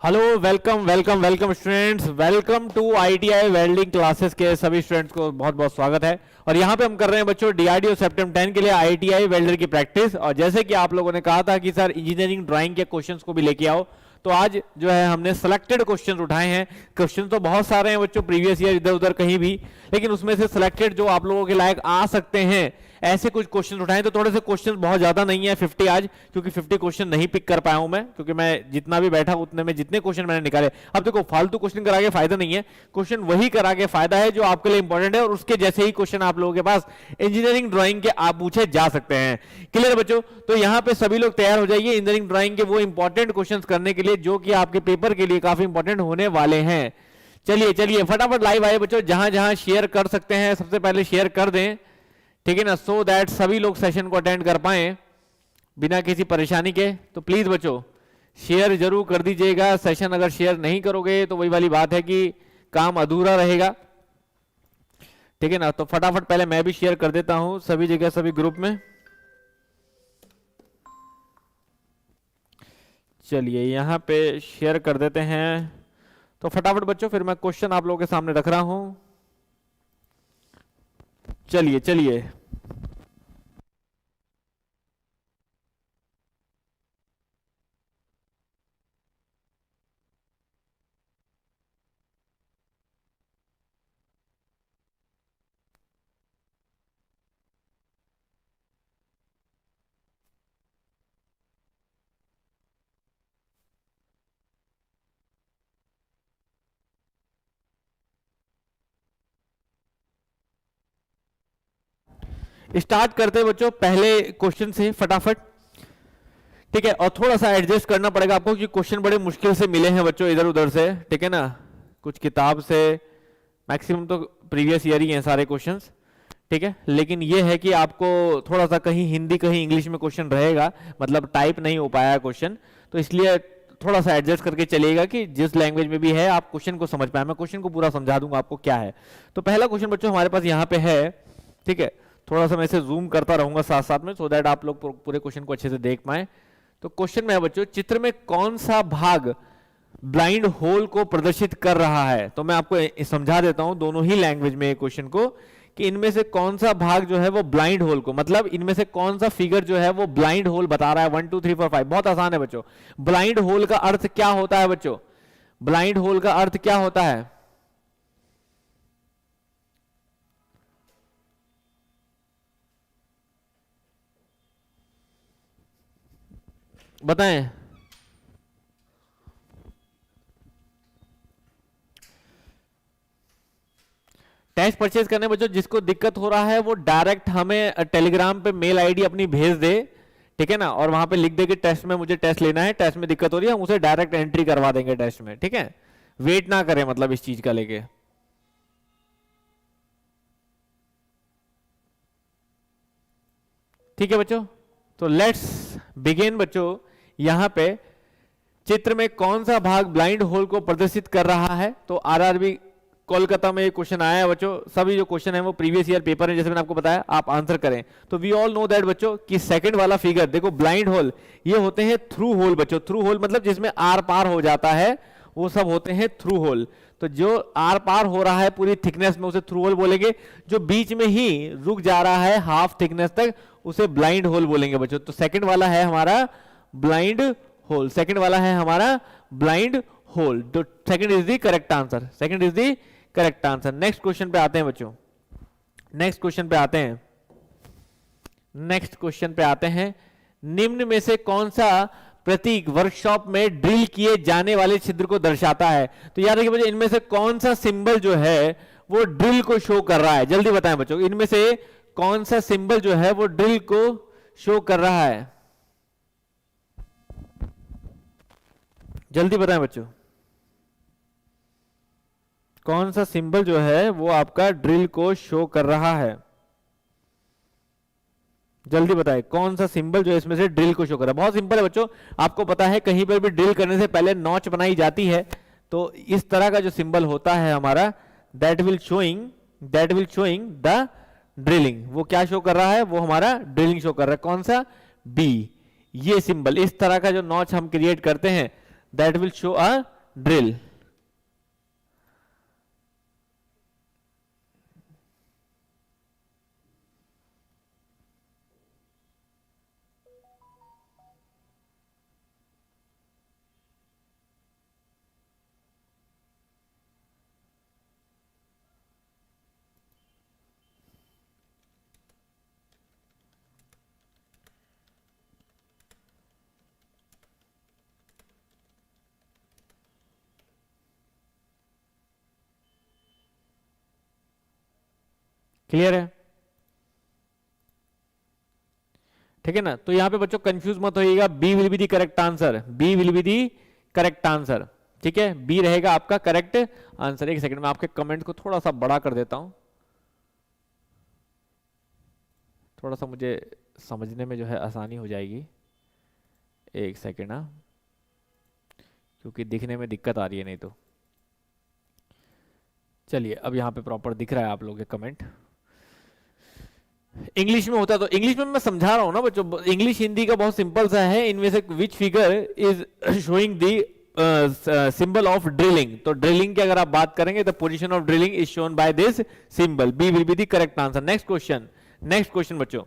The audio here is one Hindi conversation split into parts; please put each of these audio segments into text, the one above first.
Hello, welcome welcome welcome students, welcome to ITI welding classes के सभी स्टूडेंट्स को बहुत बहुत स्वागत है। और यहाँ पे हम कर रहे हैं बच्चों डीआरडीओ सेप्टेम्बर 10 के लिए आईटीआई वेल्डर की प्रैक्टिस। और जैसे कि आप लोगों ने कहा था कि सर इंजीनियरिंग ड्राइंग के क्वेश्चंस को भी लेके आओ, तो आज जो है हमने सिलेक्टेड क्वेश्चंस उठाए हैं। क्वेश्चन तो बहुत सारे हैं बच्चों, प्रीवियस ईयर इधर उधर कहीं भी, लेकिन उसमें से सिलेक्टेड जो आप लोगों के लायक आ सकते हैं ऐसे कुछ क्वेश्चन उठाए। तो थोड़े से क्वेश्चन बहुत ज्यादा नहीं है 50 आज, क्योंकि 50 क्वेश्चन नहीं पिक कर पाया हूं मैं, क्योंकि मैं जितना भी बैठा उतने में जितने क्वेश्चन मैंने निकाले। अब देखो, फालतू क्वेश्चन करा के फायदा नहीं है, क्वेश्चन वही करा के फायदा है जो आपके लिए इंपॉर्टेंट है, और उसके जैसे ही क्वेश्चन आप लोगों के पास इंजीनियरिंग ड्राइंग के आप पूछे जा सकते हैं। क्लियर बच्चों? तो यहाँ पे सभी लोग तैयार हो जाइए इंजीनियरिंग ड्राइंग के वो इंपॉर्टेंट क्वेश्चन करने के लिए जो कि आपके पेपर के लिए काफी इंपॉर्टेंट होने वाले हैं। चलिए चलिए फटाफट लाइव आए बच्चों, जहां जहां शेयर कर सकते हैं सबसे पहले शेयर कर दें, ठीक है ना, सो दैट सभी लोग सेशन को अटेंड कर पाए बिना किसी परेशानी के। तो प्लीज बच्चों शेयर जरूर कर दीजिएगा। सेशन अगर शेयर नहीं करोगे तो वही वाली बात है कि काम अधूरा रहेगा, ठीक है ना। तो फटाफट पहले मैं भी शेयर कर देता हूं सभी जगह सभी ग्रुप में। चलिए यहां पे शेयर कर देते हैं। तो फटाफट बच्चों फिर मैं क्वेश्चन आप लोगों के सामने रख रहा हूं। चलिए चलिए स्टार्ट करते हैं बच्चों पहले क्वेश्चन से फटाफट, ठीक है। और थोड़ा सा एडजस्ट करना पड़ेगा आपको क्योंकि क्वेश्चन बड़े मुश्किल से मिले हैं बच्चों इधर उधर से, ठीक है ना। कुछ किताब से, मैक्सिमम तो प्रीवियस ईयर ही हैं सारे क्वेश्चंस, ठीक है। लेकिन ये है कि आपको थोड़ा सा कहीं हिंदी कहीं इंग्लिश में क्वेश्चन रहेगा, मतलब टाइप नहीं हो पाया क्वेश्चन, तो इसलिए थोड़ा सा एडजस्ट करके चलिएगा कि जिस लैंग्वेज में भी है आप क्वेश्चन को समझ पाए। मैं क्वेश्चन को पूरा समझा दूंगा आपको क्या है। तो पहला क्वेश्चन बच्चों हमारे पास यहाँ पे है, ठीक है। थोड़ा सा मैं इसे जूम करता रहूंगा साथ साथ में, सो दैट आप लोग पूरे क्वेश्चन को अच्छे से देख पाए। तो क्वेश्चन में है बच्चों, चित्र में कौन सा भाग ब्लाइंड होल को प्रदर्शित कर रहा है। तो मैं आपको समझा देता हूं दोनों ही लैंग्वेज में क्वेश्चन को, कि इनमें से कौन सा भाग जो है वो ब्लाइंड होल को, मतलब इनमें से कौन सा फिगर जो है वो ब्लाइंड होल बता रहा है। 1 2 3 4 5 बहुत आसान है बच्चों। ब्लाइंड होल का अर्थ क्या होता है बच्चों? ब्लाइंड होल का अर्थ क्या होता है? बताएं। टेस्ट परचेज करने बच्चों जिसको दिक्कत हो रहा है वो डायरेक्ट हमें टेलीग्राम पे मेल आईडी अपनी भेज दे, ठीक है ना, और वहां पे लिख दे कि टेस्ट में मुझे टेस्ट लेना है, टेस्ट में दिक्कत हो रही है, हम उसे डायरेक्ट एंट्री करवा देंगे टेस्ट में, ठीक है। वेट ना करें मतलब इस चीज का लेके। ठीक है बच्चों, तो लेट्स बिगिन बच्चों। यहां पे चित्र में कौन सा भाग ब्लाइंड होल को प्रदर्शित कर रहा है? तो आरआरबी कोलकाता में क्वेश्चन आया है बच्चों। सभी जो क्वेश्चन है वो प्रीवियस ईयर पेपर है, जैसे मैंने आपको बताया, आप आंसर करें। तो वी ऑल नो दैट बच्चों कि सेकंड वाला फिगर देखो, ब्लाइंड होल ये होते हैं थ्रू होल बच्चों। थ्रू होल मतलब जिसमें आर पार हो जाता है वो सब होते हैं थ्रू होल। तो जो आर पार हो रहा है पूरी थिकनेस में उसे थ्रू होल बोलेंगे, जो बीच में ही रुक जा रहा है हाफ थिकनेस तक उसे ब्लाइंड होल बोलेंगे बच्चों। तो सेकंड वाला है हमारा ब्लाइंड होल, सेकंड वाला है हमारा ब्लाइंड होल। तो second is the correct answer, second is the correct answer. Next question पे आते हैं बच्चों, नेक्स्ट क्वेश्चन पे आते हैं, नेक्स्ट क्वेश्चन पे आते हैं। निम्न में से कौन सा प्रतीक वर्कशॉप में ड्रिल किए जाने वाले छिद्र को दर्शाता है? तो याद रखिए बच्चों, इनमें से कौन सा सिंबल जो है वो ड्रिल को शो कर रहा है? जल्दी बताएं बच्चों, इनमें से कौन सा सिंबल जो है वो ड्रिल को शो कर रहा है? जल्दी बताएं बच्चों, कौन सा सिंबल जो है वो आपका ड्रिल को शो कर रहा है? जल्दी बताएं कौन सा सिंबल जो है इसमें से ड्रिल को शो कर रहा है। बहुत सिंपल है बच्चों, आपको पता है कहीं पर भी ड्रिल करने से पहले नॉच बनाई जाती है, तो इस तरह का जो सिंबल होता है हमारा, that will showing the drilling. वो क्या शो कर रहा है? वो हमारा ड्रिलिंग शो कर रहा है। कौन सा? बी। ये सिंबल, इस तरह का जो नॉच हम क्रिएट करते हैं that will show a drill. Clear है? ठीक है ना? तो यहां पे बच्चों कंफ्यूज मत होइएगा, B will be the correct answer, B will be the correct answer. ठीक है, बी रहेगा आपका करेक्ट आंसर। एक सेकंड में आपके कमेंट को थोड़ा सा बड़ा कर देता हूं, थोड़ा सा मुझे समझने में जो है आसानी हो जाएगी। एक सेकंड ना, क्योंकि दिखने में दिक्कत आ रही है नहीं तो। चलिए अब यहाँ पे प्रॉपर दिख रहा है आप लोगों के कमेंट। इंग्लिश में होता तो इंग्लिश में मैं समझा रहा हूं ना बच्चों, इंग्लिश हिंदी का बहुत सिंपल सा है। इनमें से which figure is showing the symbol of drilling, तो ड्रिलिंग की अगर आप बात करेंगे तो position of drilling is shown by this symbol, B will be the correct answer. Next question, next question बच्चों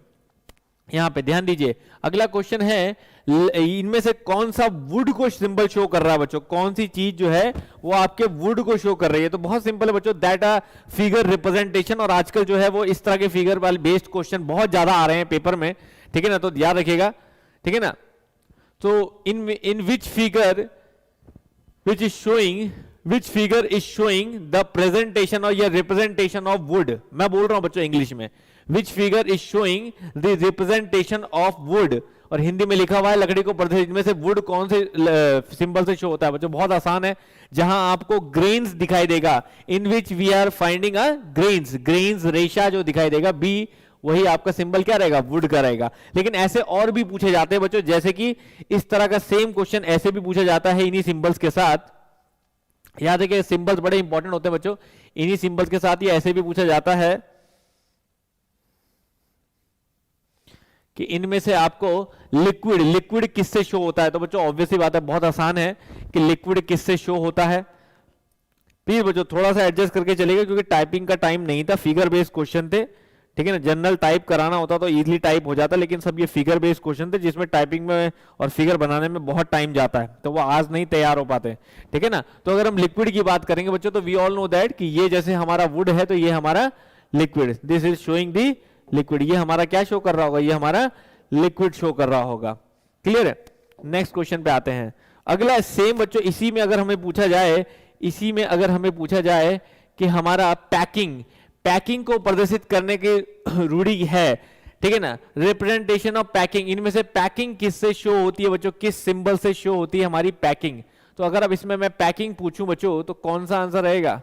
यहां पे ध्यान दीजिए। अगला क्वेश्चन है, इनमें से कौन सा वुड को सिंबल शो कर रहा है बच्चों, कौन सी चीज जो है वो आपके वुड को शो कर रही है? तो बहुत सिंपल है बच्चों, दैट अ फिगर रिप्रेजेंटेशन। और आजकल जो है वो इस तरह के फिगर वाले बेस्ड क्वेश्चन बहुत ज्यादा आ रहे हैं पेपर में, ठीक है ना, तो याद रखिएगा, ठीक है ना। तो in which figure which is showing, which figure is showing the presentation or या representation of wood, मैं बोल रहा हूं बच्चों इंग्लिश में, which figure is showing the representation of wood, और हिंदी में लिखा हुआ है लकड़ी को प्रदर्शित। इनमें से वुड कौन से सिंबल से शो होता है बच्चों? बहुत आसान है, जहां आपको ग्रेन्स दिखाई देगा, in which we are finding a grains, grains रेशा जो दिखाई देगा, बी वही आपका सिंबल क्या रहेगा? वुड का रहेगा। लेकिन ऐसे और भी पूछे जाते हैं बच्चों, जैसे कि इस तरह का सेम क्वेश्चन ऐसे भी पूछा जाता है इन्हीं सिंबल्स के साथ। याद है कि सिंबल्स बड़े इंपॉर्टेंट होते हैं बच्चों, इन्हीं सिंबल्स के साथ ये ऐसे भी पूछा जाता है कि इनमें से आपको लिक्विड, लिक्विड किससे शो होता है? तो बच्चों ऑब्वियसली बात है, बहुत आसान है कि लिक्विड किससे शो होता है। प्लीज बच्चों थोड़ा सा एडजस्ट करके चलेगा, क्योंकि टाइपिंग का टाइम नहीं था, फिगर बेस्ड क्वेश्चन थे, ठीक है ना। जनरल टाइप कराना होता तो इजीली टाइप हो जाता, लेकिन सब ये फिगर बेस्ड क्वेश्चन थे जिसमें टाइपिंग में और फिगर बनाने में बहुत टाइम जाता है, तो वो आज नहीं तैयार हो पाते, ठीक है ना। तो अगर हम लिक्विड की बात करेंगे बच्चों, तो वी ऑल नो दैट कि ये जैसे हमारा वुड है तो ये हमारा liquid, this is showing the liquid, ये हमारा क्या शो कर रहा होगा? ये हमारा लिक्विड शो कर रहा होगा। क्लियर है? नेक्स्ट क्वेश्चन पे आते हैं। अगला सेम बच्चों, इसी में अगर हमें पूछा जाए, इसी में अगर हमें पूछा जाए कि हमारा पैकिंग, पैकिंग को प्रदर्शित करने की रूढ़ी है, ठीक है ना, रिप्रेजेंटेशन ऑफ पैकिंग, इनमें से पैकिंग किससे शो होती है बच्चों? किस सिंबल से शो होती है हमारी पैकिंग? तो अगर अब इसमें मैं पैकिंग पूछूं बच्चों, तो कौन सा आंसर रहेगा?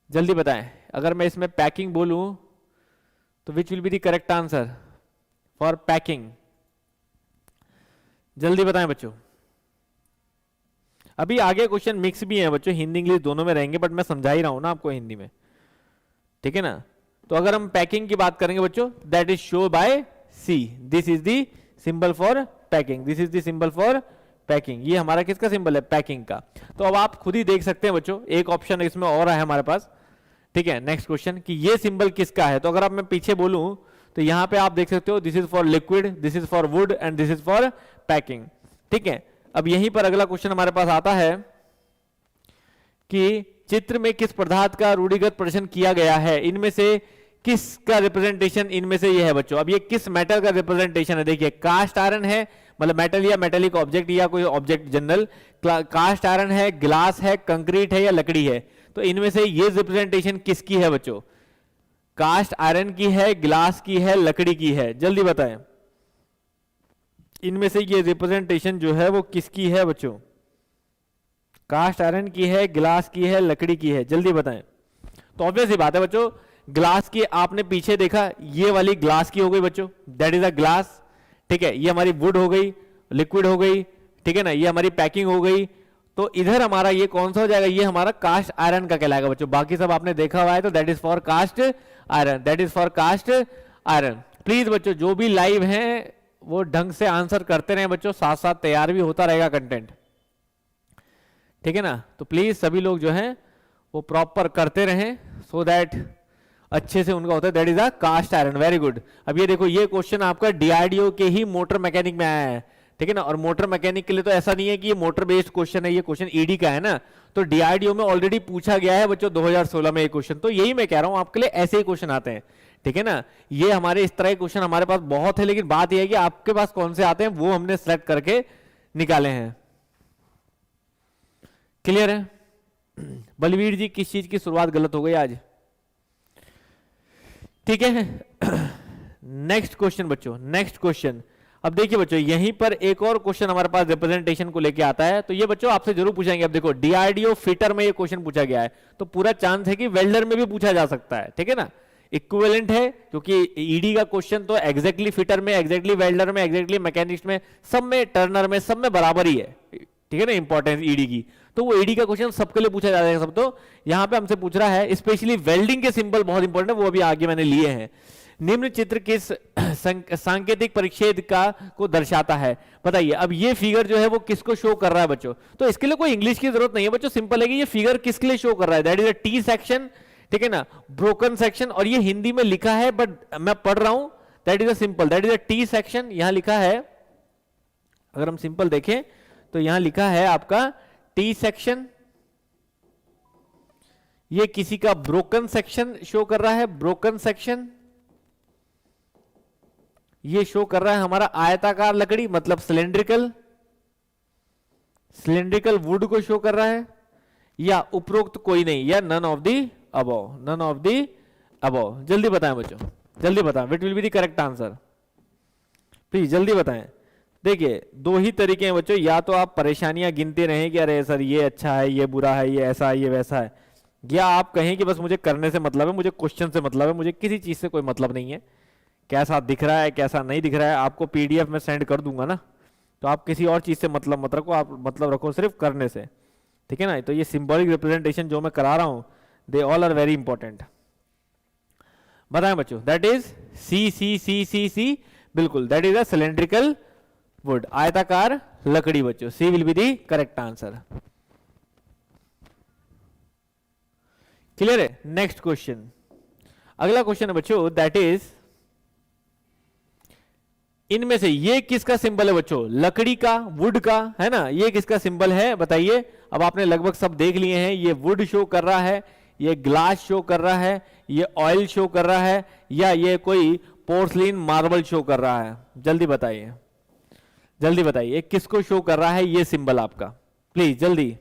जल्दी बताएं। अगर मैं इसमें पैकिंग बोलूं तो विच will be the correct answer for packing? जल्दी बताएं बच्चों। अभी आगे क्वेश्चन मिक्स भी है बच्चों, हिंदी इंग्लिश दोनों में रहेंगे, बट मैं समझा ही रहा हूं ना आपको हिंदी में, ठीक है ना। तो अगर हम पैकिंग की बात करेंगे बच्चों, that is show by C, this is the symbol for packing, this is the symbol for packing. ये हमारा किसका सिंबल है? पैकिंग का। तो अब आप खुद ही देख सकते हैं बच्चों, एक ऑप्शन इसमें और है हमारे पास, ठीक है। नेक्स्ट क्वेश्चन कि ये सिंबल किसका है? तो अगर आप मैं पीछे बोलूं तो यहां पे आप देख सकते हो, this is for liquid, this is for would and this is for packing, ठीक है। अब यहीं पर अगला क्वेश्चन हमारे पास आता है कि चित्र में किस पदार्थ का रूढ़िगत प्रदर्शन किया गया है? इनमें से किसका रिप्रेजेंटेशन इनमें से ये है बच्चों? अब ये किस मेटल का रिप्रेजेंटेशन है? देखिए, कास्ट आयरन है, मतलब मेटल या मेटेलिक ऑब्जेक्ट या कोई ऑब्जेक्ट जनरल, कास्ट आयरन है, ग्लास है, कंक्रीट है या लकड़ी है? तो इनमें से ये रिप्रेजेंटेशन किसकी है बच्चों? कास्ट आयरन की है, ग्लास की है, लकड़ी की है? जल्दी बताएं, इनमें से ये रिप्रेजेंटेशन जो है वो किसकी है बच्चों? कास्ट आयरन की है, ग्लास की है, लकड़ी की है? जल्दी बताएं। तो ऑब्वियस ही बात है बच्चों, ग्लास की आपने पीछे देखा, ये वाली ग्लास की हो गई बच्चों, दैट इज अ ग्लास, ठीक है। ये हमारी वुड हो गई, लिक्विड हो गई, ठीक है ना, ये हमारी पैकिंग हो गई। तो इधर हमारा ये कौन सा हो जाएगा? ये हमारा कास्ट आयरन का कहलाएगा बच्चों। बाकी सब आपने देखा हुआ है, तो that is for cast iron, that is for cast iron. Please बच्चों जो भी लाइव हैं वो ढंग से आंसर करते रहे बच्चों, साथ साथ तैयार भी होता रहेगा कंटेंट। ठीक है ना। तो प्लीज सभी लोग जो है वो प्रॉपर करते रहें सो दैट अच्छे से उनका होता है। That is a cast iron, very good. अब ये देखो ये क्वेश्चन आपका डीआरडीओ के ही मोटर मैकेनिक में आया है, ठीक है ना। और मोटर मैकेनिक के लिए तो ऐसा नहीं है कि ये मोटर बेस्ड क्वेश्चन है, ये क्वेश्चन ईडी का है ना। तो डीआरडीओ में ऑलरेडी पूछा गया है बच्चों 2016 में ये क्वेश्चन। तो यही मैं कह रहा हूं आपके लिए ऐसे ही क्वेश्चन आते हैं, ठीक है ना। ये हमारे इस तरह के क्वेश्चन हमारे पास बहुत है, लेकिन बात यह है कि आपके पास कौन से आते हैं वो हमने सेलेक्ट करके निकाले हैं। क्लियर है। बलवीर जी किस चीज की शुरुआत गलत हो गई आज? ठीक है। नेक्स्ट क्वेश्चन बच्चों, नेक्स्ट क्वेश्चन। अब देखिए बच्चों यहीं पर एक और क्वेश्चन हमारे पास रिप्रेजेंटेशन को लेके आता है। तो ये बच्चों आपसे जरूर पूछेंगे। अब देखो डीआरडीओ फिटर में ये क्वेश्चन पूछा गया है, तो पूरा चांस है कि वेल्डर में भी पूछा जा सकता है, ठीक है ना। इक्विवेलेंट है क्योंकि ईडी का क्वेश्चन तो एग्जैक्टली फिटर में, एग्जैक्टली वेल्डर में, एग्जैक्टली मैकेनिक्स में, सब में, टर्नर में, सब में बराबर ही है, ठीक है ना, इंपॉर्टेंस ईडी की। तो वो ईडी का क्वेश्चन सबके लिए पूछा जाता है सब। तो यहां पे हमसे पूछ रहा है स्पेशली वेल्डिंग के सिंबल बहुत इंपॉर्टेंट है, वो अभी आगे मैंने लिए हैं। निम्न चित्र किस सांकेतिक परिच्छेद का को दर्शाता है, बताइए। अब ये फिगर जो है वो किसको शो कर रहा है बच्चों? तो इसके लिए कोई इंग्लिश की जरूरत नहीं है बच्चों, सिंपल है कि ये फिगर किसके लिए शो कर रहा है। That is a T section, ठीक है ना, ब्रोकन सेक्शन। और ये हिंदी में लिखा है बट मैं पढ़ रहा हूं, that is a simple, that is a T section. यहां लिखा है, अगर हम सिंपल देखें तो यहां लिखा है आपका टी सेक्शन। ये किसी का ब्रोकन सेक्शन शो कर रहा है, ब्रोकन सेक्शन। ये शो कर रहा है हमारा आयताकार लकड़ी, मतलब सिलेंड्रिकल, सिलेंड्रिकल वुड को शो कर रहा है, या उपरोक्त कोई नहीं, या none of the above, none of the above. जल्दी बताएं बच्चों, जल्दी बताएं, which will be the correct answer, please जल्दी बताएं। देखिए दो ही तरीके हैं बच्चों, या तो आप परेशानियां गिनते रहें कि अरे सर ये अच्छा है, ये बुरा है, ये ऐसा है, ये वैसा है, या आप कहें कि बस मुझे करने से मतलब है, मुझे क्वेश्चन से मतलब है, मुझे किसी चीज से कोई मतलब नहीं है, कैसा दिख रहा है कैसा नहीं दिख रहा है आपको पीडीएफ में सेंड कर दूंगा ना, तो आप किसी और चीज से मतलब मत रखो, आप मतलब रखो सिर्फ करने से, ठीक है ना। तो ये सिंबॉलिक रिप्रेजेंटेशन जो मैं करा रहा हूं, they all are very important. बताएं बच्चों, that is C C C C C, बिल्कुल, that is a cylindrical wood, आयताकार लकड़ी बच्चों, C will be the correct answer. Clear है। नेक्स्ट क्वेश्चन, अगला क्वेश्चन है बच्चों, दैट इज इनमें से ये किसका सिंबल है बच्चों? लकड़ी का, वुड का, है ना। ये किसका सिंबल है बताइए। अब आपने लगभग सब देख लिए हैं, ये वुड शो कर रहा है, ये ग्लास शो कर रहा है, ये ऑयल शो कर रहा है, या ये कोई पोर्सलिन मार्बल शो कर रहा है? जल्दी बताइए, जल्दी बताइए किसको शो कर रहा है ये सिंबल आपका, प्लीज जल्दी।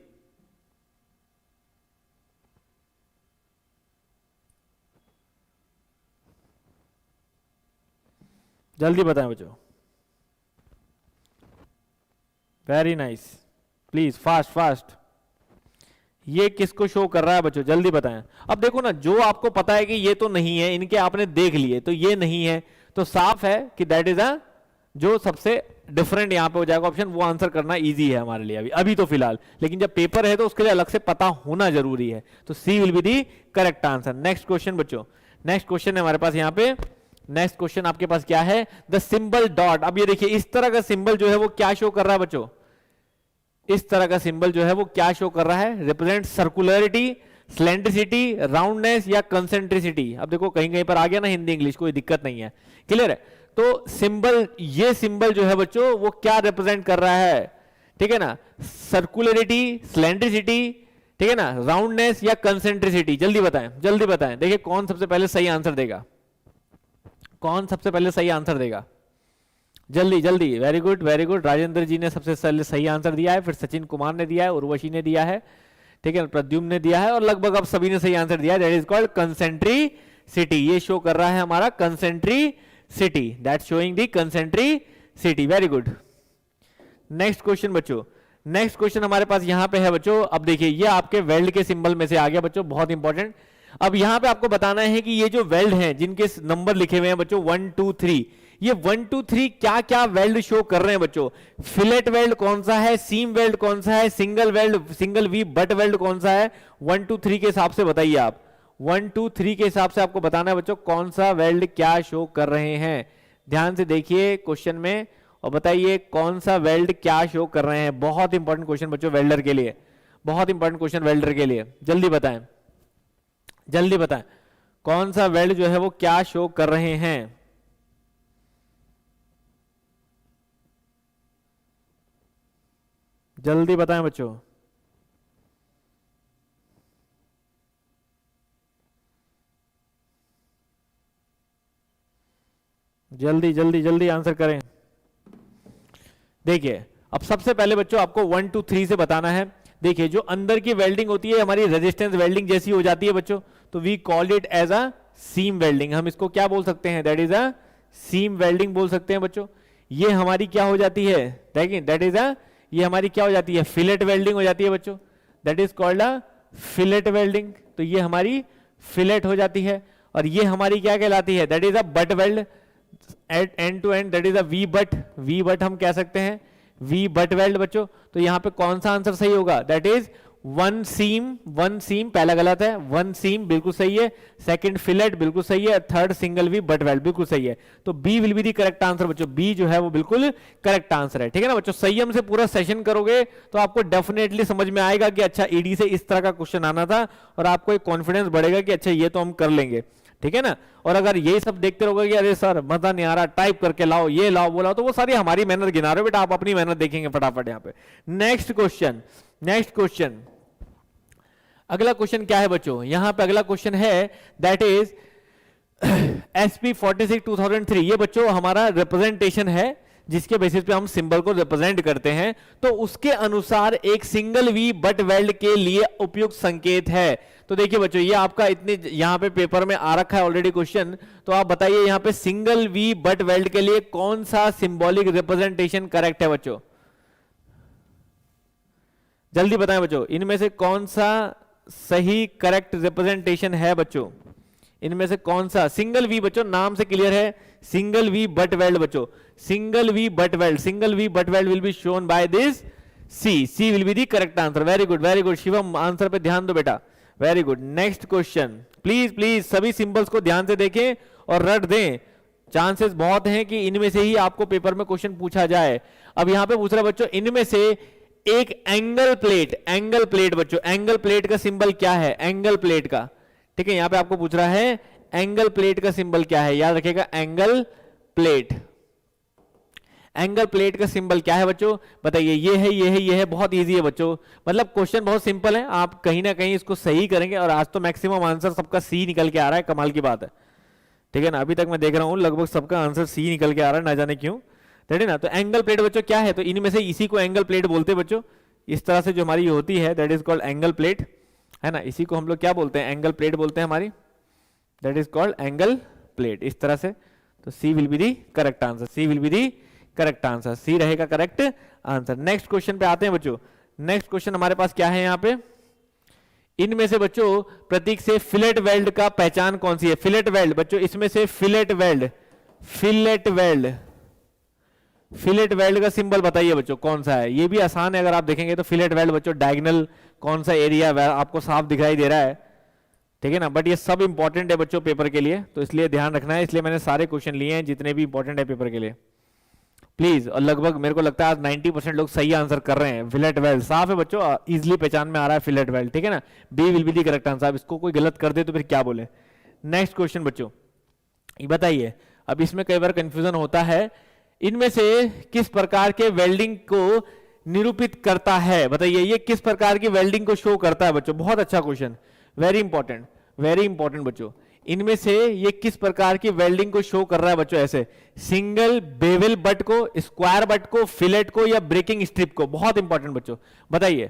जल्दी बताएं बच्चों, very nice, please fast fast. ये किसको शो कर रहा है बच्चों, जल्दी बताएं। अब देखो ना, जो आपको पता है कि ये तो नहीं है, इनके आपने देख लिए तो ये नहीं है, तो साफ है कि दैट इज अ जो सबसे डिफरेंट यहां पे हो जाएगा ऑप्शन, वो आंसर करना इजी है हमारे लिए अभी तो फिलहाल, लेकिन जब पेपर है तो उसके लिए अलग से पता होना जरूरी है। तो C will be the correct answer. Next question बच्चों, नेक्स्ट क्वेश्चन है हमारे पास यहाँ पे, नेक्स्ट क्वेश्चन आपके पास क्या है, द सिंबल डॉट। अब ये देखिए इस तरह का सिंबल जो है वो क्या शो कर रहा है बच्चों, इस तरह का सिंबल जो है वो क्या शो कर रहा है, रिप्रेजेंट सर्कुलरिटी, सिलेंड्रिसिटी, राउंडनेस या कंसेंट्रिसिटी। अब देखो कहीं कहीं पर आ गया ना हिंदी इंग्लिश, कोई दिक्कत नहीं है, क्लियर है। तो सिंबल, ये सिंबल जो है बच्चों वो क्या रिप्रेजेंट कर रहा है, ठीक है ना, सर्कुलरिटी, सिलेंड्रिसिटी, ठीक है ना, राउंडनेस या कंसेंट्रिसिटी। जल्दी बताएं, जल्दी बताएं, देखिए कौन सबसे पहले सही आंसर देगा, कौन सबसे पहले सही आंसर देगा, जल्दी जल्दी। Very good very good, Rajendra ji ने सबसे पहले सही आंसर दिया है, फिर सचिन कुमार ने दिया है, उर्वशी ने दिया है, ठीक है, प्रद्युम्न ने दिया है, और लगभग अब सभी ने सही आंसर दिया है। That is called concentricity. ये शो कर रहा है हमारा concentricity, that showing the concentricity. Very good. Next question बच्चों, नेक्स्ट क्वेश्चन हमारे पास यहां पे है बच्चों। अब देखिए ये आपके वेल्ड के सिंबल में से आ गया बच्चों, बहुत इंपॉर्टेंट। अब यहां पे आपको बताना है कि ये जो वेल्ड हैं जिनके नंबर लिखे हुए हैं बच्चों 1 2 3, ये 1 2 3 क्या क्या वेल्ड शो कर रहे हैं बच्चों। फिलेट वेल्ड कौन सा है, सीम वेल्ड कौन सा है, single weld, single V butt weld कौन सा है। 1 2 3 के हिसाब से बताइए आप, 1 2 3 के हिसाब से आपको बताना है बच्चों कौन सा वेल्ड क्या शो कर रहे हैं। ध्यान से देखिए क्वेश्चन में और बताइए कौन सा वेल्ड क्या शो कर रहे हैं। बहुत इंपॉर्टेंट क्वेश्चन बच्चों वेल्डर के लिए, बहुत इंपॉर्टेंट क्वेश्चन वेल्डर के लिए। जल्दी बताएं, जल्दी बताएं, कौन सा वेल्ड जो है वो क्या शो कर रहे हैं? जल्दी बताएं बच्चों। जल्दी जल्दी जल्दी आंसर करें। देखिए अब सबसे पहले बच्चों आपको 1 2 3 से बताना है। देखिए जो अंदर की वेल्डिंग होती है हमारी रेजिस्टेंस वेल्डिंग जैसी हो जाती है बच्चों, तो we call it as a seam welding. हम इसको क्या बोल सकते हैं? That is a seam welding बोल सकते हैं बच्चों। ये हमारी क्या हो जाती है? देखिए दैट इज अ, ये हमारी क्या हो जाती है? फिलेट वेल्डिंग हो जाती है बच्चों। That is called a fillet welding. तो ये हमारी फिलेट हो जाती है। और ये हमारी क्या कहलाती है? That is a butt weld at end to end. That is a V butt, V butt हम कह सकते हैं, वी बट वेल्ड बच्चों। तो यहां पे कौन सा आंसर सही होगा? That is one seam, one seam पहला गलत है, वन सीम बिल्कुल सही है, सेकंड फिलेट बिल्कुल सही है, third single V butt weld बिल्कुल सही है। तो B will be the correct answer बच्चों। बी जो है वो बिल्कुल करेक्ट आंसर है। ठीक है ना बच्चों? संयम से पूरा सेशन करोगे तो आपको डेफिनेटली समझ में आएगा कि अच्छा ईडी से इस तरह का क्वेश्चन आना था, और आपको एक कॉन्फिडेंस बढ़ेगा कि अच्छा ये तो हम कर लेंगे। ठीक है ना? और अगर ये सब देखते रहोगे कि अरे सर मजा नहीं आ रहा, टाइप करके लाओ, ये लाओ वो लाओ, तो वो सारी हमारी मेहनत गिना रहे हो बेटा, आप अपनी मेहनत देखेंगे फटाफट यहाँ पे। नेक्स्ट क्वेश्चन, नेक्स्ट क्वेश्चन, अगला क्वेश्चन क्या है बच्चों? यहां पे अगला क्वेश्चन है दैट इज SP 46 2003। ये बच्चों हमारा रिप्रेजेंटेशन है जिसके बेसिस पे हम सिंबल को रिप्रेजेंट करते हैं। तो उसके अनुसार एक सिंगल वी बट वेल्ड के लिए उपयुक्त संकेत है। तो देखिए बच्चों ये आपका इतने यहां पे पेपर में आ रखा है ऑलरेडी क्वेश्चन, तो आप बताइए यहां पे सिंगल वी बट वेल्ड के लिए कौन सा सिंबॉलिक रिप्रेजेंटेशन करेक्ट है बच्चों? जल्दी बताएं बच्चों, इनमें से कौन सा सही करेक्ट रिप्रेजेंटेशन है बच्चों? इनमें से कौन सा? सिंगल वी बच्चों नाम से क्लियर है, सिंगल वी बट वेल्ड बच्चों, single V butt weld, single V butt weld will be shown by this C, C will be the correct answer. Very good very good Shivam, answer पे ध्यान दो बेटा, very good. Next question, please please सभी सिंबल्स को ध्यान से देखें और रट दें, चांसेस बहुत हैं कि इनमें से ही आपको पेपर में क्वेश्चन पूछा जाए। अब यहां पे पूछ रहा बच्चों इनमें से एक एंगल प्लेट, एंगल प्लेट बच्चों, एंगल प्लेट का सिंबल क्या है? एंगल प्लेट का, ठीक है, यहां पे आपको पूछ रहा है एंगल प्लेट का सिंबल क्या है? याद रखिएगा एंगल प्लेट, एंगल प्लेट का सिंबल क्या है बच्चों? बताइए। ये है, ये है, ये है, बहुत इजी है बच्चों, मतलब क्वेश्चन बहुत सिंपल है, आप कहीं ना कहीं इसको सही करेंगे। और आज तो मैक्सिमम आंसर सबका सी निकल के आ रहा है, कमाल की बात है। ठीक है ना? अभी तक मैं देख रहा हूं लगभग सबका आंसर सी निकल के आ रहा है, ना जाने क्यों। ठीक है ना? तो एंगल प्लेट बच्चों क्या है? तो इनमें से इसी को एंगल प्लेट बोलते हैं बच्चों। इस तरह से जो हमारी होती है that is called angle plate, है ना? इसी को हम लोग क्या बोलते हैं? एंगल प्लेट बोलते हैं हमारी, that is called angle plate, इस तरह से। तो C will be the correct answer, C will be the correct answer, C रहेगा करेक्ट आंसर। नेक्स्ट क्वेश्चन पे आते हैं बच्चों। नेक्स्ट क्वेश्चन हमारे पास क्या है यहाँ पे? इनमें से बच्चों प्रतीक से फिलेट वेल्ड का पहचान कौन सी है? फिलेट वेल्ड बच्चों, इसमें से fillet weld, fillet weld, fillet weld का सिंबल बताइए बच्चों कौन सा है? ये भी आसान है, अगर आप देखेंगे तो फिलेट वेल्ड बच्चों डायगोनल कौन सा एरिया आपको साफ दिखाई दे रहा है, ठीक है ना? बट ये सब इंपॉर्टेंट है बच्चों पेपर के लिए, तो इसलिए ध्यान रखना है, इसलिए मैंने सारे क्वेश्चन लिए हैं जितने भी इंपॉर्टेंट है पेपर के लिए, प्लीज। और लगभग मेरे को लगता है आज 90% लोग सही आंसर कर रहे हैं। फिलेट वेल्ड साफ है बच्चों, इजिली पहचान में आ रहा है फिलेट वेल्ड, ठीक है ना? B will be the correct answer. अब इसको कोई गलत कर दे तो फिर क्या बोले? नेक्स्ट क्वेश्चन बच्चों, ये बताइए, अब इसमें कई बार कंफ्यूजन होता है, इनमें से किस प्रकार के वेल्डिंग को निरूपित करता है? बताइए ये किस प्रकार की वेल्डिंग को शो करता है बच्चों? बहुत अच्छा क्वेश्चन, वेरी इंपॉर्टेंट बच्चों। इनमें से ये किस प्रकार की वेल्डिंग को शो कर रहा है बच्चों? ऐसे सिंगल बेवल बट को, स्क्वायर बट को, फिलेट को, या ब्रेकिंग स्ट्रिप को? बहुत इंपॉर्टेंट बच्चों, बताइए।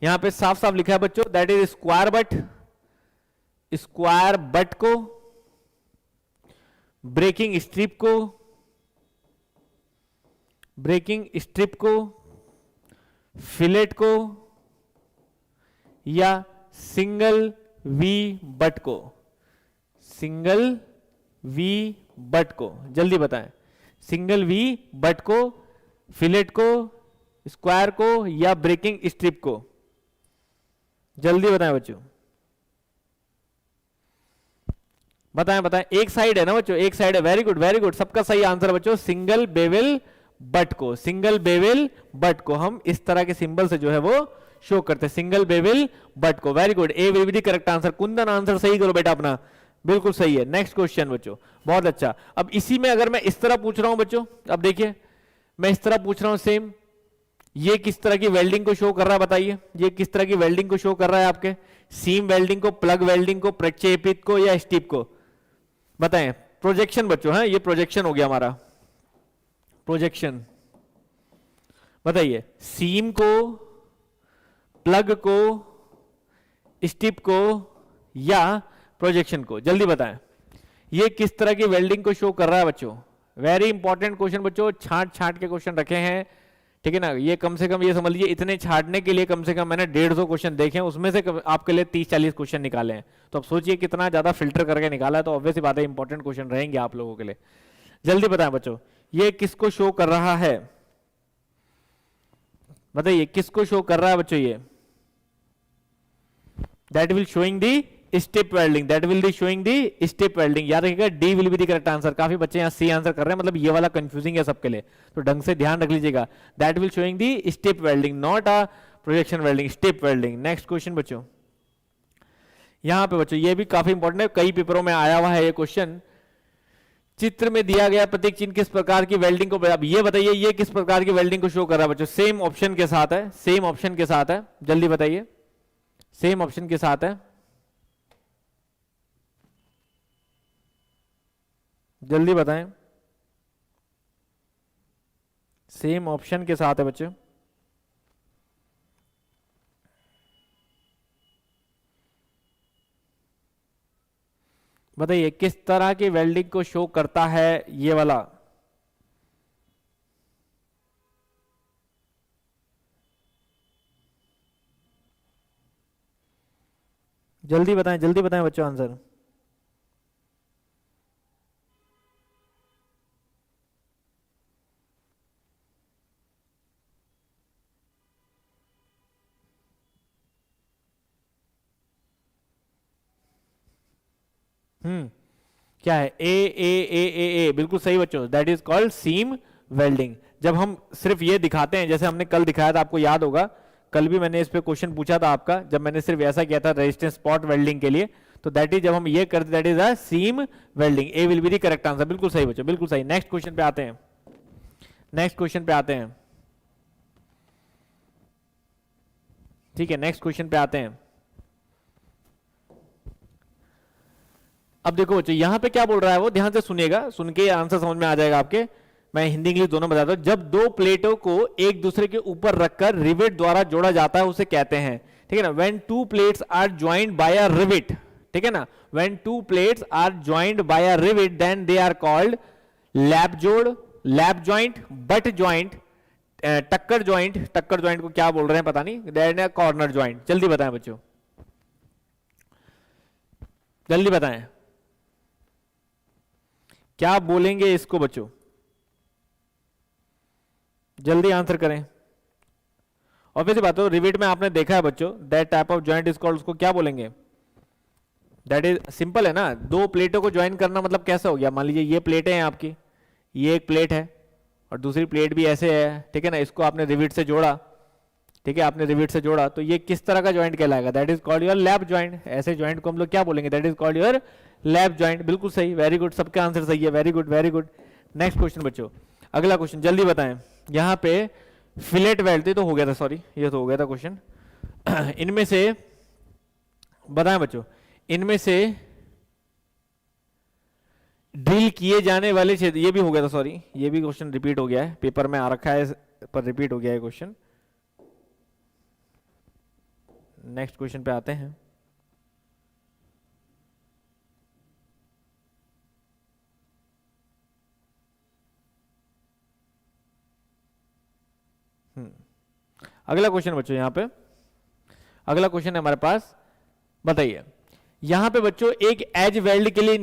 यहां पे साफ साफ लिखा है बच्चों that is square but, square but को, ब्रेकिंग स्ट्रिप को, ब्रेकिंग स्ट्रिप को, फिलेट को, या सिंगल वी बट को, सिंगल वी बट को? जल्दी बताएं, सिंगल वी बट को, फिलेट को, स्क्वायर को, या ब्रेकिंग स्ट्रिप को? जल्दी बताएं बच्चों, बताएं बताएं। एक साइड है ना बच्चों, एक साइड है, वेरी गुड, सबका सही आंसर बच्चों, सिंगल बेवल बट को, सिंगल बेवल बट को हम इस तरह के सिंबल से जो है वो शो करते हैं, सिंगल बेवल बट को। Very good, A will be the correct answer. Kundan answer सही करो बेटा अपना, बिल्कुल सही है। नेक्स्ट क्वेश्चन बच्चों, बहुत अच्छा। अब इसी में अगर मैं इस तरह पूछ रहा हूं बच्चों, अब देखिए मैं इस तरह पूछ रहा हूं सेम, ये किस तरह की वेल्डिंग को शो कर रहा है बताइए, ये किस तरह की वेल्डिंग को शो कर रहा है आपके, सीम वेल्डिंग को, प्लग वेल्डिंग को, प्रक्षेपित को या स्टीप को, बताएं। प्रोजेक्शन बच्चों, है ये प्रोजेक्शन हो गया हमारा, प्रोजेक्शन। बताइए सीम को, प्लग को, स्टिप को या प्रोजेक्शन को, जल्दी बताएं। ये किस तरह की वेल्डिंग को शो कर रहा है बच्चों? वेरी इंपॉर्टेंट क्वेश्चन बच्चों, छांट छांट के क्वेश्चन रखे हैं, ठीक है ना। ये कम से कम ये समझ लीजिए, इतने छांटने के लिए कम से कम मैंने 150 क्वेश्चन देखे हैं, उसमें से आपके लिए 30-40 क्वेश्चन निकाले हैं। तो अब सोचिए कितना ज्यादा फिल्टर करके निकाला है, तो ऑब्वियस बात है इंपॉर्टेंट क्वेश्चन रहेंगे आप लोगों के लिए। जल्दी बताएं बच्चों, ये किसको शो कर रहा है? बताइए किसको शो कर रहा है बच्चों ये? That will showing the step welding, that will be showing the step welding. याद रखिएगा D will be the correct answer. काफी बच्चे यहां सी आंसर कर रहे हैं, मतलब ये वाला कंफ्यूजिंग है सबके लिए, तो ढंग से ध्यान रख लीजिएगा। That will showing the step welding, not a projection welding, step welding. Next question बच्चों, यहां पे बच्चों ये भी काफी इंपॉर्टेंट है, कई पेपरों में आया हुआ है ये क्वेश्चन। चित्र में दिया गया प्रतीक चिन्ह किस प्रकार की वेल्डिंग को, अब ये बताइए ये किस प्रकार की वेल्डिंग को शो कर रहा है बच्चों? सेम ऑप्शन के साथ है, सेम ऑप्शन के साथ है, जल्दी बताइए। सेम ऑप्शन के साथ है, जल्दी बताएं। सेम ऑप्शन के साथ है बच्चों। बताइए किस तरह की वेल्डिंग को शो करता है ये वाला? जल्दी बताएं बच्चों आंसर। क्या है? ए, बिल्कुल सही बच्चों, that is called seam welding. जब हम सिर्फ ये दिखाते हैं, जैसे हमने कल दिखाया था, आपको याद होगा, कल भी मैंने इस पे क्वेश्चन पूछा था आपका, जब मैंने सिर्फ ऐसा किया था रेजिस्टेंस स्पॉट वेल्डिंग के लिए, तो दैट इज जब हम ये करते that is a seam welding. A will be the correct answer, बिल्कुल सही बच्चों, बिल्कुल सही। नेक्स्ट क्वेश्चन पे आते हैं, नेक्स्ट क्वेश्चन पे आते हैं, ठीक है, नेक्स्ट क्वेश्चन पे आते हैं। अब देखो बच्चों यहां पे क्या बोल रहा है वो, ध्यान से सुनिएगा, सुन के आंसर समझ में आ जाएगा आपके। मैं हिंदी इंग्लिश दोनों बताता हूं। जब दो प्लेटों को एक दूसरे के ऊपर रखकर रिवेट द्वारा जोड़ा जाता है उसे कहते हैं, ठीक है ना, when two plates are joined by a rivet, ठीक है ना, when two plates are joined by a rivet then they are called lap जोड़, लैप ज्वाइंट, बट ज्वाइंट, टक्कर ज्वाइंट, टक्कर ज्वाइंट को क्या बोल रहे हैं पता नहीं, देन कॉर्नर ज्वाइंट। जल्दी बताएं बच्चों, जल्दी बताएं क्या बोलेंगे इसको बच्चों, जल्दी आंसर करें। ऑब्वियसली बात हो, रिवेट में आपने देखा है बच्चों, that type of joint is called, उसको क्या बोलेंगे? दैट इज सिंपल है ना, दो प्लेटों को ज्वाइन करना मतलब कैसा हो गया? मान लीजिए ये प्लेटें हैं आपकी, ये एक प्लेट है और दूसरी प्लेट भी ऐसे है, ठीक है ना, इसको आपने रिवेट से जोड़ा, ठीक है, आपने रिवेट से जोड़ा, तो ये किस तरह का ज्वाइंट कहलाएगा? That is called your lap joint. ऐसे ज्वाइंट को हम लोग क्या बोलेंगे? That is called your lap joint. बिल्कुल सही, वेरी गुड, सबका आंसर सही है, very good very good. Next question बच्चों, अगला क्वेश्चन जल्दी बताएं। यहां पे फिलेट वेल्ड तो हो गया था, सॉरी ये तो हो गया था क्वेश्चन। इनमें से बताएं बच्चों, इनमें से ड्रिल किए जाने वाले क्षेत्र, ये भी हो गया था, सॉरी ये भी क्वेश्चन रिपीट हो गया है, पेपर में आ रखा है पर रिपीट हो गया है क्वेश्चन। नेक्स्ट क्वेश्चन पे आते हैं। अगला क्वेश्चन बच्चों, यहां पे अगला क्वेश्चन है हमारे पास, बताइए यहां पे बच्चों एक एज वेल्ड के लिए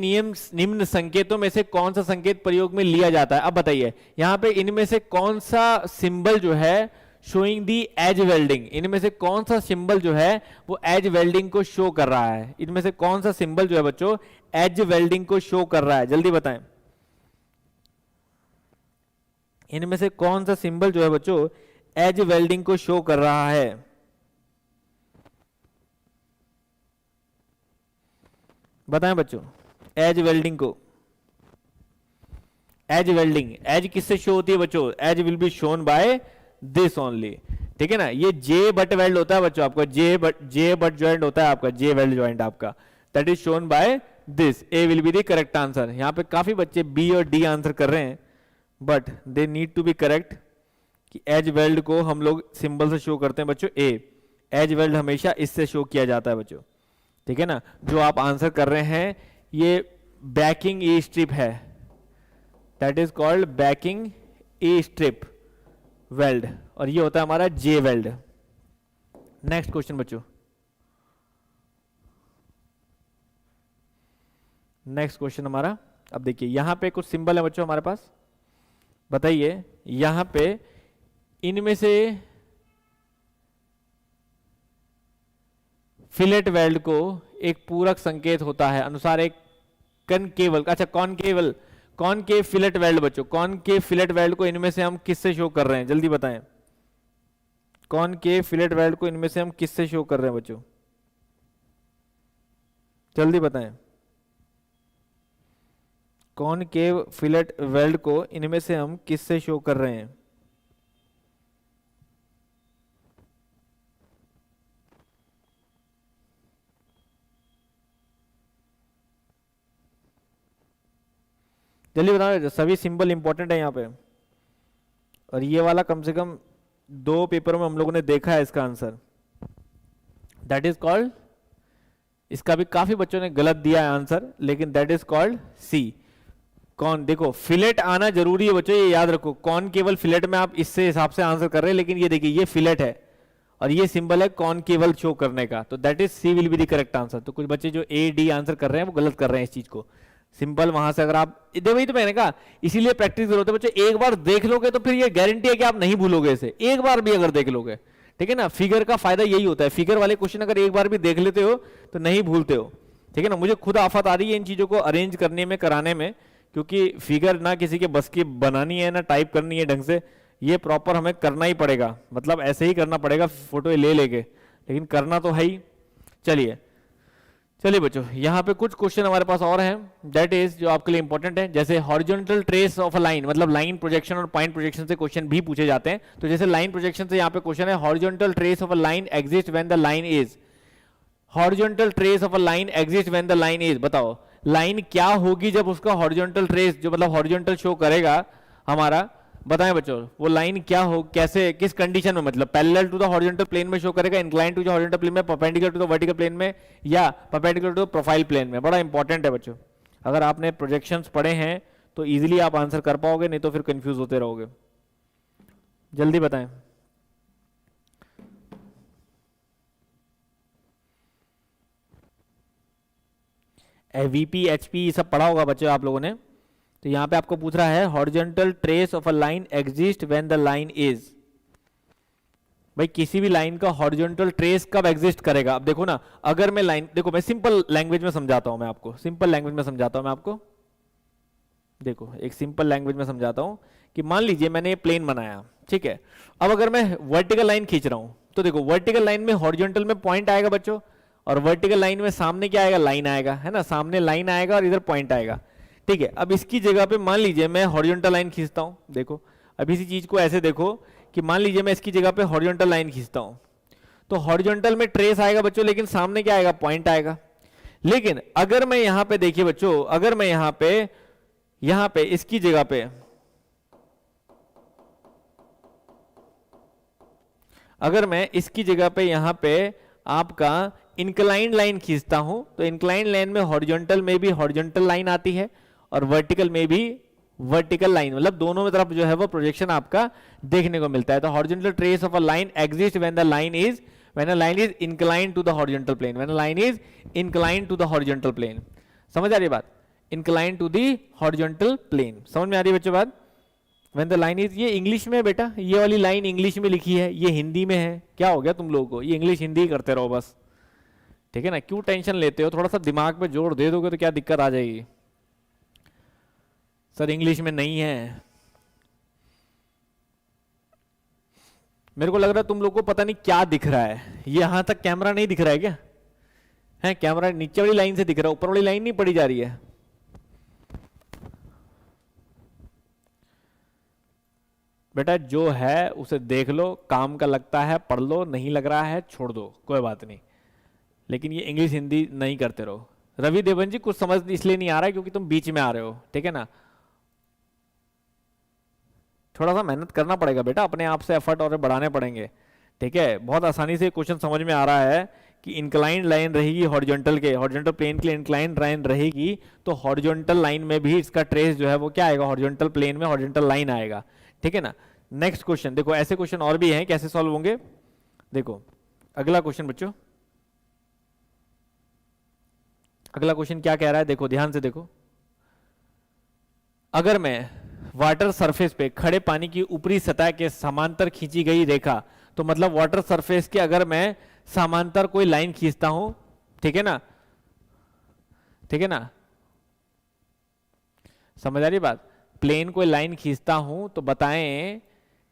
निम्न संकेतों में से कौन सा संकेत प्रयोग में लिया जाता है? अब बताइए यहां पे इनमें से कौन सा सिंबल जो है शोइंग दी एज वेल्डिंग, इनमें से कौन सा सिंबल जो है वो एज वेल्डिंग को शो कर रहा है? इनमें से कौन सा सिंबल जो है बच्चों एज वेल्डिंग को शो कर रहा है? जल्दी बताएं, इनमें से कौन सा सिंबल जो है बच्चों एज वेल्डिंग को शो कर रहा है? बताएं बच्चों, एज वेल्डिंग को, एज वेल्डिंग, एज किससे शो होती है बच्चों? Edge will be shown by this only, ठीक है ना। ये जे बट वेल्ड होता है बच्चों आपका, जे बट ज्वाइंट होता है आपका, जे वेल्ड ज्वाइंट आपका, that is shown by this. A will be the correct answer. यहां पे काफी बच्चे बी और डी आंसर कर रहे हैं, but they need to be correct कि एज वेल्ड को हम लोग सिंबल से शो करते हैं बच्चों ए। एज वेल्ड हमेशा इससे शो किया जाता है बच्चों, ठीक है ना। जो आप आंसर कर रहे हैं ये बैकिंग ई स्ट्रिप है, that is called banking E strip weld, और ये होता है हमारा जे वेल्ड। नेक्स्ट क्वेश्चन बच्चों, नेक्स्ट क्वेश्चन हमारा, अब देखिए यहां पे कुछ सिंबल है बच्चों हमारे पास, बताइए यहां पे इनमें से फिलेट वेल्ड को एक पूरक संकेत होता है अनुसार एक कनकेवल, अच्छा कॉनकेवल, कॉनकेव फिलेट वेल्ड बच्चों, कॉनकेव फिलेट वेल्ड को इनमें से हम किससे शो कर रहे हैं? जल्दी बताएं, कॉनकेव फिलेट वेल्ड को इनमें से हम किससे शो कर रहे हैं बच्चों? जल्दी बताएं, कॉनकेव फिलेट वेल्ड को इनमें से हम किससे शो कर रहे हैं? जल्दी बताओ, सभी सिंबल इंपॉर्टेंट है यहाँ पे, और ये वाला कम से कम 2 पेपरों में हम लोगों ने देखा है इसका आंसर, दैट इज कॉल्ड, इसका भी काफी बच्चों ने गलत दिया है आंसर, लेकिन दैट इज कॉल्ड सी। कौन, देखो फिलेट आना जरूरी है बच्चों, ये याद रखो, कौन केवल फिलेट में आप इससे हिसाब से आंसर कर रहे हैं, लेकिन ये देखिए ये फिलेट है और ये सिंबल है कौन केवल शो करने का, तो that is C will be the correct answer. तो कुछ बच्चे जो ए डी आंसर कर रहे हैं वो गलत कर रहे हैं इस चीज को, सिंपल वहां से अगर आप वही तो मैंने कहा, इसीलिए प्रैक्टिस जरूरत है बच्चों। एक बार देख लोगे तो फिर ये गारंटी है कि आप नहीं भूलोगे इसे, एक बार भी अगर देख लोगे, ठीक है ना। फिगर का फायदा यही होता है, फिगर वाले क्वेश्चन अगर एक बार भी देख लेते हो तो नहीं भूलते हो, ठीक है ना। मुझे खुद आफत आ रही है इन चीजों को अरेंज करने में, कराने में, क्योंकि फिगर ना किसी के बस की बनानी है ना टाइप करनी है ढंग से, ये प्रॉपर हमें करना ही पड़ेगा, मतलब ऐसे ही करना पड़ेगा फोटो ले लेके, लेकिन करना तो है ही। चलिए चलिए बच्चों, यहाँ पे कुछ क्वेश्चन हमारे पास और हैं, दैट इज जो आपके लिए इंपॉर्टेंट है, जैसे horizontal trace of a line, मतलब लाइन प्रोजेक्शन और पॉइंट प्रोजेक्शन से क्वेश्चन भी पूछे जाते हैं। तो जैसे लाइन प्रोजेक्शन से यहाँ पे क्वेश्चन है, horizontal trace of a line exist when the line is, horizontal trace of a line exist when the line is, बताओ लाइन क्या होगी जब उसका हॉरिजॉन्टल ट्रेस, जो मतलब हॉरिजॉन्टल शो करेगा हमारा, बताएं बच्चों वो लाइन क्या हो, कैसे, किस कंडीशन में, मतलब parallel to the horizontal plane में शो करेगा, incline to the horizontal plane में, perpendicular to the vertical plane में, या perpendicular to the profile plane में। बड़ा इंपॉर्टेंट है बच्चों, अगर आपने प्रोजेक्शंस पढ़े हैं तो इजीली आप आंसर कर पाओगे, नहीं तो फिर कंफ्यूज होते रहोगे। जल्दी बताएं, वीपी एचपी ये सब पढ़ा होगा बच्चों आप लोगों ने। तो यहां पे आपको पूछ रहा है horizontal trace of a line exist when the line is, भाई किसी भी लाइन का हॉरिजॉन्टल ट्रेस कब एग्जिस्ट करेगा? अब देखो ना, अगर मैं लाइन, देखो मैं सिंपल लैंग्वेज में समझाता हूं, मैं आपको सिंपल लैंग्वेज में समझाता हूं मैं आपको, देखो एक सिंपल लैंग्वेज में समझाता हूं कि मान लीजिए मैंने ये प्लेन बनाया, ठीक है। अब अगर मैं वर्टिकल लाइन खींच रहा हूं तो देखो वर्टिकल लाइन में हॉरिजॉन्टल में पॉइंट आएगा बच्चों, और वर्टिकल लाइन में सामने क्या आएगा, लाइन आएगा, है ना, सामने लाइन आएगा और इधर पॉइंट आएगा, ठीक है। अब इसकी जगह पे मान लीजिए मैं हॉरिजॉन्टल लाइन खींचता हूं, देखो अब इसी चीज को ऐसे देखो कि मान लीजिए मैं इसकी जगह पे हॉरिजॉन्टल लाइन खींचता हूं, तो हॉरिजॉन्टल में ट्रेस आएगा बच्चों, लेकिन सामने क्या आएगा, पॉइंट आएगा। लेकिन अगर मैं यहां पे देखिए बच्चों, अगर मैं यहां पे इसकी जगह पे, अगर मैं इसकी जगह पे यहां पे आपका इंक्लाइंड लाइन खींचता हूं, तो इंक्लाइंड लाइन में हॉरिजॉन्टल में भी हॉरिजॉन्टल लाइन आती है और वर्टिकल में भी वर्टिकल लाइन, मतलब दोनों में तरफ जो है वो प्रोजेक्शन आपका देखने को मिलता है। तो horizontal trace of a line exist when the line is, when a line is inclined to the horizontal plane, when a line is inclined to the horizontal plane. समझ आ रही बात, inclined to the horizontal plane, समझ में आ रही है बच्चों बात। व्हेन द लाइन इज, ये इंग्लिश में बेटा, ये वाली लाइन इंग्लिश में लिखी है, ये हिंदी में है, क्या हो गया तुम लोगों को, ये इंग्लिश हिंदी करते रहो बस, ठीक है ना। क्यों टेंशन लेते हो, थोड़ा सा दिमाग पे जोर दे दोगे तो क्या दिक्कत आ जाएगी। सर इंग्लिश में नहीं है, मेरे को लग रहा है तुम लोग को पता नहीं क्या दिख रहा है, ये यहां तक कैमरा नहीं दिख रहा है क्या? है कैमरा नीचे वाली लाइन से दिख रहा है, ऊपर वाली लाइन नहीं पड़ी जा रही है। बेटा जो है उसे देख लो, काम का लगता है पढ़ लो, नहीं लग रहा है छोड़ दो, कोई बात नहीं। लेकिन ये इंग्लिश हिंदी नहीं करते रहो। रवि देवन जी कुछ समझ इसलिए नहीं आ रहा है क्योंकि तुम बीच में आ रहे हो, ठीक है ना। थोड़ा सा मेहनत करना पड़ेगा बेटा, अपने आप से एफर्ट और बढ़ाने पड़ेंगे, ठीक है। बहुत आसानी से क्वेश्चन समझ में आ रहा है कि इंक्लाइंड लाइन रहेगी हॉरिजॉन्टल के, हॉरिजॉन्टल प्लेन के लिए इंक्लाइंड लाइन रहेगी, तो हॉरिजॉन्टल लाइन में भी इसका ट्रेस जो है वो क्या आएगा, हॉरिजॉन्टल प्लेन में हॉरिजॉन्टल लाइन आएगा, ठीक है ना। नेक्स्ट क्वेश्चन देखो, ऐसे क्वेश्चन और भी हैं, कैसे सॉल्व होंगे देखो। अगला क्वेश्चन बच्चों, अगला क्वेश्चन क्या कह रहा है, देखो ध्यान से देखो। अगर मैं वाटर सरफेस पे खड़े पानी की ऊपरी सतह के समांतर खींची गई रेखा, तो मतलब वाटर सरफेस के अगर मैं समांतर कोई लाइन खींचता हूं, ठीक है ना, ठीक है ना, समझ आ रही बात। प्लेन कोई लाइन खींचता हूं तो बताएं,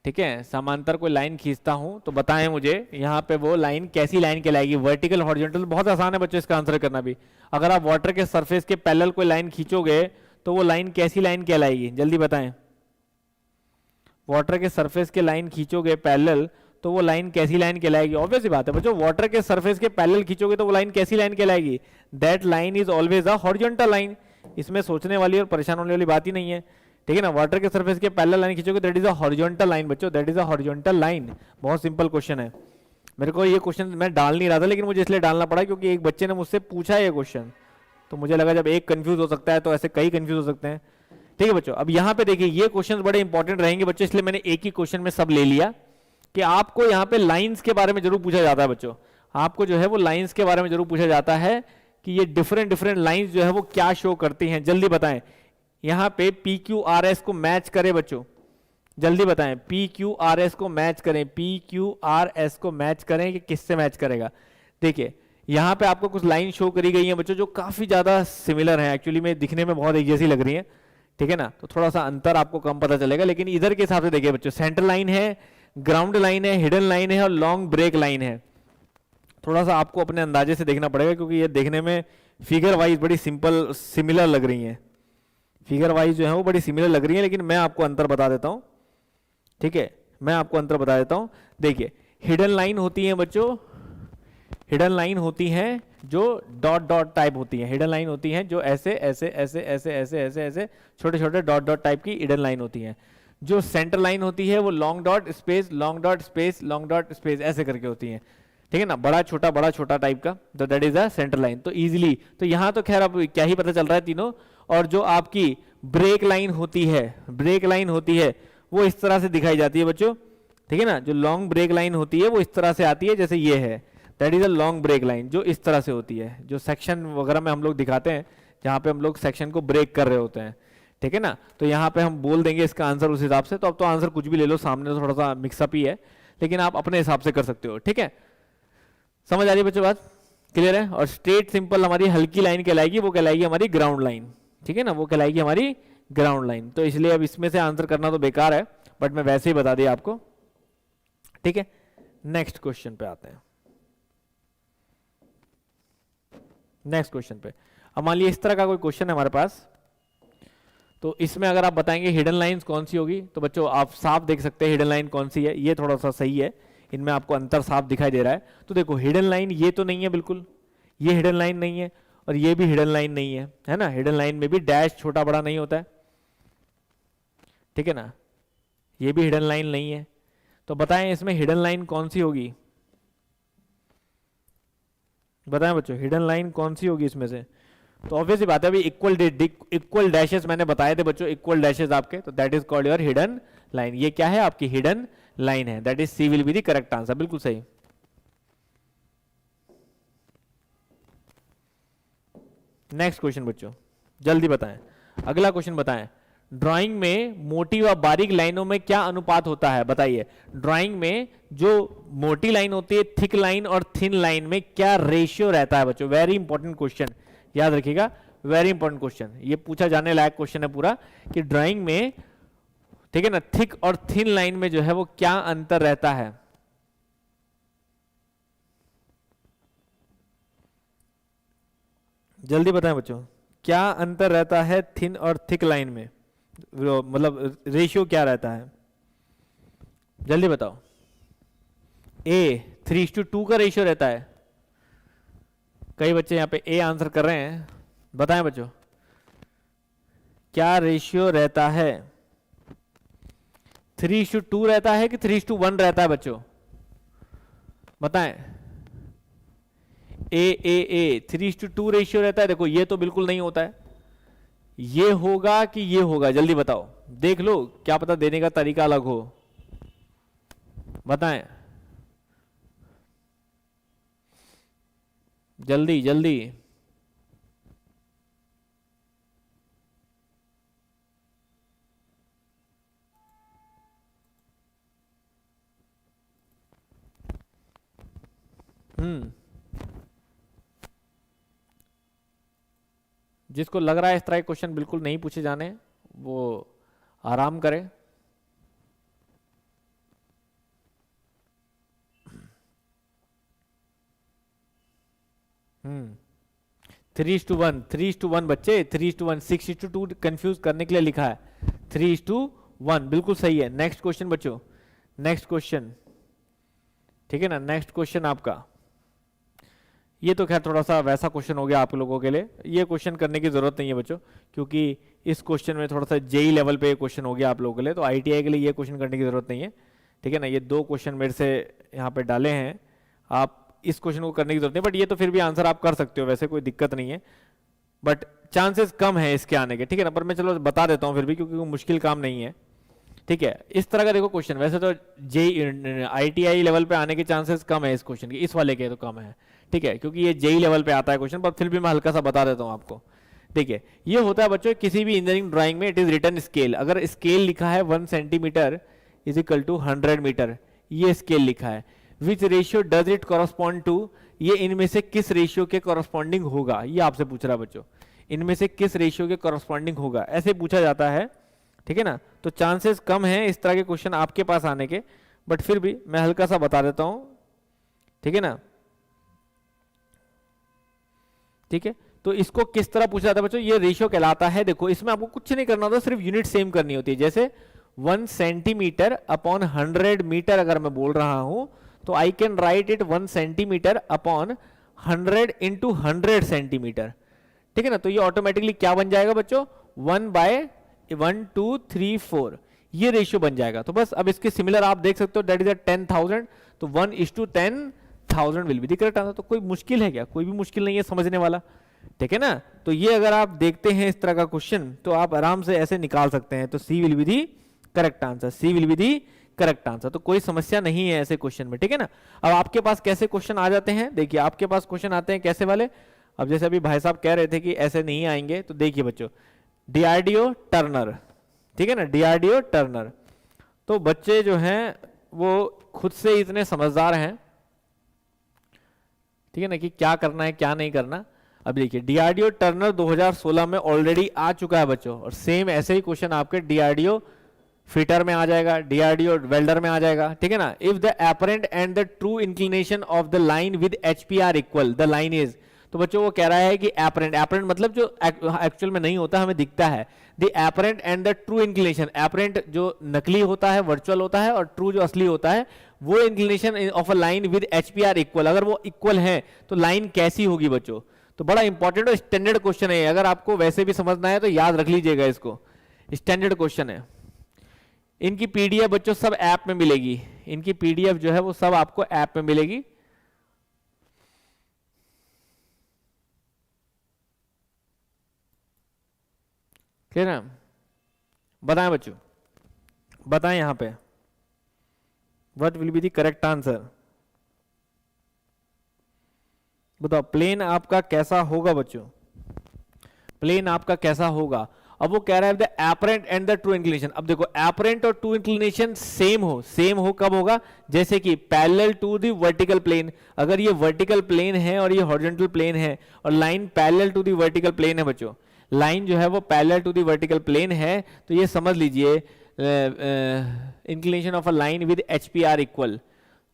ठीक है, समांतर कोई लाइन खींचता हूं तो बताएं मुझे यहां पे वो लाइन कैसी लाइन कहलाएगी, वर्टिकल हॉरिजॉन्टल। बहुत आसान है बच्चों इसका आंसर करना भी। अगर आप वाटर के सरफेस के पैरेलल कोई लाइन खींचोगे तो वो लाइन कैसी लाइन कहलाएगी, जल्दी बताएं। वाटर के सरफेस के लाइन खींचोगे पैरेलल तो वो लाइन कैसी लाइन कहलाएगी, ऑब्वियस सी बात है बच्चों, वाटर के सरफेस के पैरेलल खींचोगे तो वो लाइन कैसी लाइन कहलाएगी, that line is always a horizontal line. इसमें सोचने वाली और परेशान होने वाली बात ही नहीं है, ठीक है ना। वाटर के सरफेस के पैरेलल लाइन खींचोगे that is a horizontal line बच्चों, that is a horizontal line. बहुत सिंपल क्वेश्चन है। मेरे को ये क्वेश्चन मैं डाल नहीं रहा था, लेकिन मुझे इसलिए डालना पड़ा क्योंकि एक बच्चे ने मुझसे पूछा ये क्वेश्चन, तो मुझे लगा जब एक कंफ्यूज हो सकता है तो ऐसे कई कंफ्यूज हो सकते हैं, ठीक है बच्चों। अब यहाँ पे देखिए ये क्वेश्चन बड़े इंपॉर्टेंट रहेंगे बच्चों, इसलिए मैंने एक ही क्वेश्चन में सब ले लिया कि आपको यहाँ पे लाइंस के बारे में जरूर पूछा जाता है बच्चों। आपको जो है वो लाइंस के बारे में जरूर पूछा जाता है कि ये डिफरेंट डिफरेंट लाइंस जो है वो क्या शो करती हैं, जल्दी बताएं। यहाँ पे पी क्यू आर एस को मैच करें बच्चों, जल्दी बताएं। पी क्यू आर एस को मैच करें, पी क्यू आर एस को मैच करें कि किससे मैच करेगा। देखिए यहाँ पे आपको कुछ लाइन शो करी गई है बच्चों जो काफी ज्यादा सिमिलर है, एक्चुअली में दिखने में बहुत एक जैसी लग रही है, ठीक है ना। तो थोड़ा सा अंतर आपको कम पता चलेगा, लेकिन इधर के हिसाब से देखिए बच्चों, सेंटर लाइन है, ग्राउंड लाइन है, हिडन लाइन है और लॉन्ग ब्रेक लाइन है। थोड़ा सा आपको अपने अंदाजे से देखना पड़ेगा क्योंकि ये देखने में फिगर वाइज बड़ी सिंपल सिमिलर लग रही है, फिगर वाइज जो है वो बड़ी सिमिलर लग रही है, लेकिन मैं आपको अंतर बता देता हूं, ठीक है, मैं आपको अंतर बता देता हूं। देखिए हिडन लाइन होती है बच्चों, हिडन लाइन होती है जो डॉट डॉट टाइप होती है, हिडन लाइन होती है जो ऐसे ऐसे ऐसे ऐसे ऐसे ऐसे ऐसे छोटे छोटे डॉट डॉट टाइप की हिडन लाइन होती है। जो सेंटर लाइन होती है वो long dot space long dot space long dot space ऐसे करके होती है, ठीक है ना, बड़ा छोटा टाइप का, तो that is a centre line. तो इजीली तो यहां तो खैर अब क्या ही पता चल रहा है तीनों। और जो आपकी ब्रेक लाइन होती है, ब्रेक लाइन होती है वो इस तरह से दिखाई जाती है बच्चों, ठीक है ना। जो लॉन्ग ब्रेक लाइन होती है वो इस तरह से आती है जैसे ये है, that is a long break line, जो इस तरह से होती है, जो सेक्शन वगैरह में हम लोग दिखाते हैं जहां पे हम लोग सेक्शन को ब्रेक कर रहे होते हैं, ठीक है ना। तो यहाँ पे हम बोल देंगे इसका आंसर उस हिसाब से। तो अब तो आंसर कुछ भी ले लो, सामने तो थोड़ा सा मिक्सअप ही है, लेकिन आप अपने हिसाब से कर सकते हो, ठीक है। समझ आ रही है बच्चों बात, क्लियर है। और स्ट्रेट सिंपल हमारी हल्की लाइन कहलाएगी, वो कहलाएगी हमारी ग्राउंड लाइन, ठीक है ना, वो कहलाएगी हमारी ग्राउंड लाइन। तो इसलिए अब इसमें से आंसर करना तो बेकार है, बट मैं वैसे ही बता दिया आपको, ठीक है। नेक्स्ट क्वेश्चन पे आते हैं, नेक्स्ट क्वेश्चन पे। अब मान लीजिए इस तरह का कोई क्वेश्चन है हमारे पास, तो इसमें अगर आप बताएंगे हिडन लाइंस कौन सी होगी, तो बच्चों आप साफ देख सकते हैं हिडन लाइन कौन सी है, ये थोड़ा सा सही है, इनमें आपको अंतर साफ दिखाई दे रहा है। तो देखो हिडन लाइन ये तो नहीं है बिल्कुल, ये हिडन लाइन नहीं है और ये भी हिडन लाइन नहीं है ना। हिडन लाइन में भी डैश छोटा बड़ा नहीं होता है, ठीक है ना, ये भी हिडन लाइन नहीं है। तो बताएं इसमें हिडन लाइन कौन सी होगी, बताएं बच्चों हिडन लाइन कौन सी होगी इसमें से। तो ऑब्वियसली बात है अभी इक्वल डैशेस मैंने बताए थे बच्चों, इक्वल डैशेस आपके, तो that is called your hidden line. ये क्या है आपकी हिडन लाइन है, that is C will be the correct answer, बिल्कुल सही। नेक्स्ट क्वेश्चन बच्चों जल्दी बताएं, अगला क्वेश्चन बताएं। ड्राइंग में मोटी व बारीक लाइनों में क्या अनुपात होता है, बताइए। ड्राइंग में जो मोटी लाइन होती है, थिक लाइन और थिन लाइन में क्या रेशियो रहता है बच्चों। वेरी इंपॉर्टेंट क्वेश्चन, याद रखिएगा, वेरी इंपॉर्टेंट क्वेश्चन, ये पूछा जाने लायक क्वेश्चन है पूरा, कि ड्राइंग में, ठीक है ना, थिक और थिन लाइन में जो है वो क्या अंतर रहता है, जल्दी बताएं बच्चों, क्या अंतर रहता है थिन और थिक लाइन में, मतलब रेशियो क्या रहता है, जल्दी बताओ। ए 3:2 का रेशियो रहता है। कई बच्चे यहाँ पे ए आंसर कर रहे हैं, बताएं बच्चों क्या रेशियो रहता है। 3:2 रहता है कि 3:1 रहता है बच्चों, बताएं। ए 3:2 रेशियो रहता है। देखो ये तो बिल्कुल नहीं होता है, ये होगा कि ये होगा, जल्दी बताओ, देख लो, क्या पता देने का तरीका अलग हो, बताएं जल्दी जल्दी। जिसको लग रहा है इस तरह के क्वेश्चन बिल्कुल नहीं पूछे जाने, वो आराम करे। हम्म 3:1 बच्चे, 3:1, 6:2 कंफ्यूज करने के लिए लिखा है, 3:1 बिल्कुल सही है। नेक्स्ट क्वेश्चन बच्चों, नेक्स्ट क्वेश्चन, ठीक है ना। नेक्स्ट क्वेश्चन आपका, ये तो खैर थोड़ा सा वैसा क्वेश्चन हो गया आप लोगों के लिए, ये क्वेश्चन करने की जरूरत नहीं है बच्चों, क्योंकि इस क्वेश्चन में थोड़ा सा जेई लेवल पे क्वेश्चन हो गया आप लोगों के लिए, तो आईटीआई के लिए ये क्वेश्चन करने की जरूरत नहीं है, ठीक है ना। ये दो क्वेश्चन मेरे से यहाँ पे डाले हैं, आप इस क्वेश्चन को करने की जरूरत नहीं, बट ये तो फिर भी आंसर आप कर सकते हो, वैसे कोई दिक्कत नहीं है, बट चांसेस कम है इसके आने के, ठीक है ना। पर मैं चलो बता देता हूँ फिर भी, क्योंकि वो मुश्किल काम नहीं है, ठीक है। इस तरह का देखो क्वेश्चन, वैसे तो जेई आईटीआई लेवल पे आने के चांसेस कम है इस क्वेश्चन के, इस वाले के तो कम है, ठीक है, क्योंकि ये जेई लेवल पे आता है क्वेश्चन, पर फिर भी मैं हल्का सा बता देता हूँ आपको, ठीक है। ये होता है बच्चों किसी भी इंजीनियरिंग ड्राइंग में, इट इज रिटन स्केल, अगर स्केल लिखा है 1 centimetre is equal to 100 metre, ये स्केल लिखा है, which ratio does it correspond to, ये इनमें से किस रेशियो के कॉरस्पॉन्डिंग होगा, ये आपसे पूछ रहा है बच्चों, इनमें से किस रेशियो के कॉरस्पॉन्डिंग होगा, ऐसे पूछा जाता है, ठीक है ना। तो चांसेस कम है इस तरह के क्वेश्चन आपके पास आने के, बट फिर भी मैं हल्का सा बता देता हूं, ठीक है ना, ठीक है। तो इसको किस तरह पूछा जाता है बच्चों, ये रेशियो कहलाता है, देखो इसमें आपको कुछ नहीं करना होता, सिर्फ यूनिट सेम करनी होती है, जैसे 1 सेंटीमीटर अपॉन 100 मीटर अगर मैं बोल रहा हूं, तो I can write it 1 centimetre upon 100 into 100 centimetre, ठीक है ना। तो ये ऑटोमेटिकली क्या बन जाएगा बच्चों, 1/1 2 3 4, ये रेशियो बन जाएगा। तो बस अब इसके सिमिलर आप देख सकते हो, दैट इज 10,000, तो 1:10,000 will be the correct answer. तो कोई मुश्किल है क्या, कोई भी मुश्किल नहीं है समझने वाला, ठीक है ना। तो ये अगर आप देखते हैं इस तरह का क्वेश्चन, तो आप आराम से ऐसे निकाल सकते हैं, तो C will be the correct answer, C will be the correct answer. तो कोई समस्या नहीं है ऐसे क्वेश्चन में, ठीक है ना। अब आपके पास कैसे क्वेश्चन आ जाते हैं, देखिए आपके पास क्वेश्चन आते हैं कैसे वाले, अब जैसे अभी भाई साहब कह रहे थे कि ऐसे नहीं आएंगे, तो देखिए बच्चों, डीआरडीओ टर्नर, ठीक है ना, डीआरडीओ टर्नर, तो बच्चे जो हैं वो खुद से इतने समझदार हैं, ठीक है ना, कि क्या करना है क्या नहीं करना। अब देखिए डीआरडीओ टर्नर 2016 में ऑलरेडी आ चुका है बच्चों, और सेम ऐसे ही क्वेश्चन आपके डीआरडीओ फिटर में आ जाएगा, डीआरडीओ वेल्डर में आ जाएगा, ठीक है ना। If the apparent and the true inclination of the line with HPR equal, the line is, तो बच्चों वो कह रहा है कि एपरेंट, एपरेंट मतलब जो एक्चुअल में नहीं होता, हमें दिखता है, the apparent and the true inclination, apparent जो नकली होता है वर्चुअल होता है, और ट्रू जो असली होता है, वो inclination of a line with HPR equal, अगर वो इक्वल है तो लाइन कैसी होगी बच्चों। तो बड़ा इंपॉर्टेंट और स्टैंडर्ड क्वेश्चन है, अगर आपको वैसे भी समझना है तो याद रख लीजिएगा इसको, स्टैंडर्ड क्वेश्चन है। इनकी पीडीएफ बच्चों सब ऐप में मिलेगी, इनकी पीडीएफ जो है वो सब आपको ऐप में मिलेगी, ठीक है ना। बताएं बच्चों, बताएं यहां पे what will be the correct answer, बताओ प्लेन आपका कैसा होगा बच्चों, प्लेन आपका कैसा होगा। अब वो कह रहा है the apparent and the true inclination, अब देखो एपरेंट और ट्रू इंक्लिनेशन सेम हो कब होगा, जैसे कि parallel to the vertical plane, अगर ये वर्टिकल प्लेन है और ये हॉरिजॉन्टल प्लेन है, और line parallel to the vertical plane है बच्चों, लाइन जो है वो parallel to the vertical plane है, तो ये समझ लीजिए inclination of a line with HPR equal.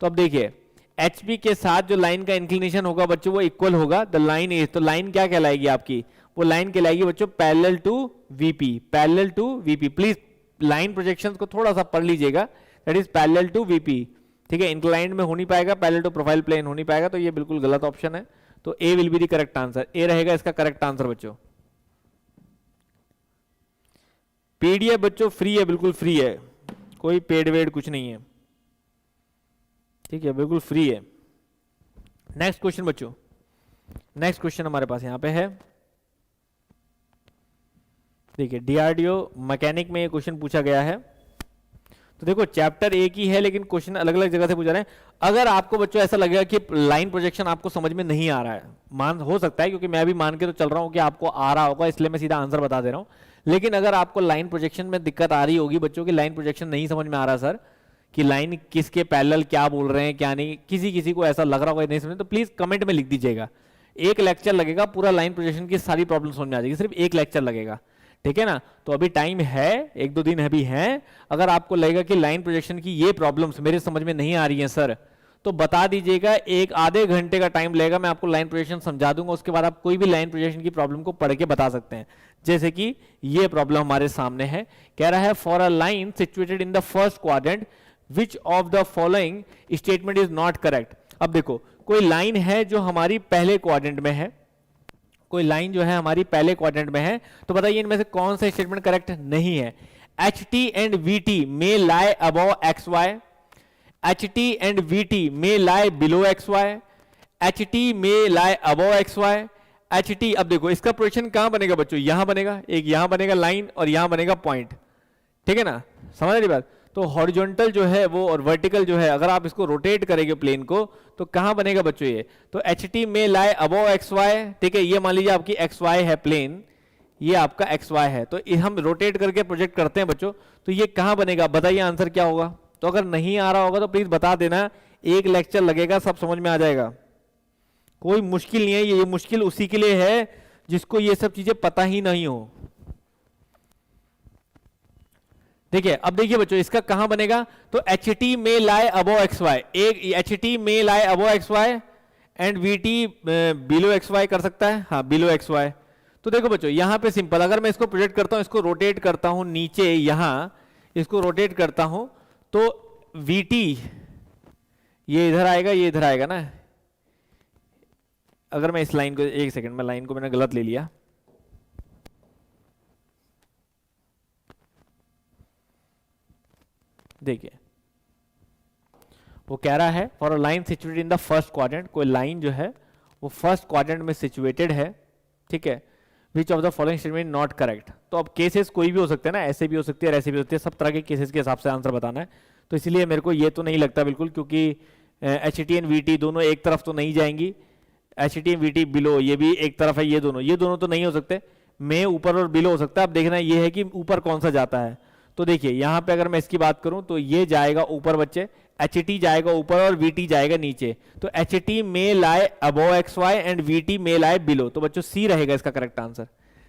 तो अब देखिए HP के साथ जो लाइन का इंक्लिनेशन होगा बच्चों वो इक्वल होगा द लाइन इज, तो लाइन क्या कहलाएगी आपकी, वो लाइन कहलाएगी बच्चों parallel to VP, parallel to VP। Please line projections को थोड़ा सा पढ़ लीजिएगा, that is parallel to VP, ठीक है। इंक्लाइंड में हो नहीं पाएगा, पैरेलल टू प्रोफाइल प्लेन हो नहीं पाएगा, तो ये बिल्कुल गलत ऑप्शन है। तो A will be the correct answer, A रहेगा इसका करेक्ट आंसर बच्चों। PDF बच्चों फ्री है, बिल्कुल फ्री है, कोई पेड वेड कुछ नहीं है, ठीक है, बिल्कुल फ्री है। नेक्स्ट क्वेश्चन बच्चों, नेक्स्ट क्वेश्चन हमारे पास यहां पे है, देखिए DRDO मैकेनिक में ये क्वेश्चन पूछा गया है। तो देखो चैप्टर एक ही है लेकिन क्वेश्चन अलग अलग जगह से पूछा रहे हैं। अगर आपको बच्चों ऐसा लगेगा कि लाइन प्रोजेक्शन आपको समझ में नहीं आ रहा है, मान हो सकता है, क्योंकि मैं भी मान के तो चल रहा हूं कि आपको आ रहा होगा, इसलिए मैं सीधा आंसर बता दे रहा हूं। लेकिन अगर आपको लाइन प्रोजेक्शन में दिक्कत आ रही होगी बच्चों की, लाइन प्रोजेक्शन नहीं समझ में आ रहा सर, कि लाइन किसके पैरेलल क्या बोल रहे हैं क्या नहीं, किसी को ऐसा लग रहा होगा नहीं समझ, तो प्लीज कमेंट में लिख दीजिएगा। एक लेक्चर लगेगा, पूरा लाइन प्रोजेक्शन की सारी प्रॉब्लम समझ में आ जाएगी, सिर्फ एक लेक्चर लगेगा, ठीक है ना। तो अभी टाइम है, एक दो दिन अभी है। अगर आपको लगेगा कि लाइन प्रोजेक्शन की ये प्रॉब्लम्स मेरे समझ में नहीं आ रही हैं सर, तो बता दीजिएगा, एक आधे घंटे का टाइम लगेगा, मैं आपको लाइन प्रोजेक्शन समझा दूंगा। उसके बाद आप कोई भी लाइन प्रोजेक्शन की प्रॉब्लम को पढ़ के बता सकते हैं। जैसे कि ये प्रॉब्लम हमारे सामने है, कह रहा है for a line situated in the first quadrant which of the following statement is not correct. अब देखो कोई लाइन है जो हमारी पहले क्वाड्रेंट में है, कोई लाइन जो है हमारी पहले क्वाड्रेंट में है, तो बताइए इनमें से कौन सा स्टेटमेंट करेक्ट नहीं है। HT and VT may lie above XY, HT and VT may lie below XY, HT may lie above XY, HT। अब देखो इसका प्रोजेक्शन कहां बनेगा बच्चों, यहां बनेगा, एक यहां बनेगा लाइन और यहां बनेगा पॉइंट, ठीक है ना, समझ रही बात। तो हॉरिजॉन्टल जो है वो और वर्टिकल जो है, अगर आप इसको रोटेट करेंगे प्लेन को, तो कहां बनेगा बच्चों ये, तो HT में लाई अबव XY, ठीक है। ये मान लीजिए आपकी XY है प्लेन, ये आपका XY है, तो हम रोटेट करके प्रोजेक्ट करते हैं बच्चों, तो ये कहां बनेगा, बताइए आंसर क्या होगा। तो अगर नहीं आ रहा होगा तो प्लीज बता देना, एक लेक्चर लगेगा, सब समझ में आ जाएगा, कोई मुश्किल नहीं है। ये मुश्किल उसी के लिए है जिसको ये सब चीजें पता ही नहीं हो। देखिए अब देखिए बच्चों इसका कहां बनेगा, तो HT में लाई अबव XY, एक HT में lie above XY and VT below XY कर सकता है, हाँ बिलो XY। तो देखो बच्चों यहां पे सिंपल, अगर मैं इसको प्रोजेक्ट करता हूं, इसको रोटेट करता हूं नीचे, यहां इसको रोटेट करता हूं, तो VT ये इधर आएगा, ये इधर आएगा ना। अगर मैं इस लाइन को, एक सेकंड, मैं लाइन को मैंने गलत ले लिया, देखिए वो कह रहा है for a line situated in the first quadrant, कोई लाइन जो है वो फर्स्ट क्वाड्रेंट में सिचुएटेड है, ठीक है, which of the following statement not correct. तो अब केसेस कोई भी हो सकते हैं ना, ऐसे भी हो सकते हैं, ऐसे भी होते हैं, सब तरह के केसेस के हिसाब से आंसर बताना है। तो इसलिए मेरे को ये तो नहीं लगता बिल्कुल, क्योंकि HT एंड VT दोनों एक तरफ तो नहीं जाएंगी, HT एंड VT बिलो ये भी एक तरफ है, ये दोनों तो नहीं हो सकते, मैं ऊपर और बिलो हो सकता है। अब देखना ये है कि ऊपर कौन सा जाता है। तो देखिए यहां पे अगर मैं इसकी बात करूं तो ये जाएगा ऊपर बच्चे, HT जाएगा ऊपर और VT जाएगा नीचे, तो HT में lie above XY and VT में लाई बिलो। तो बच्चों C रहेगा इसका करेक्ट आंसर,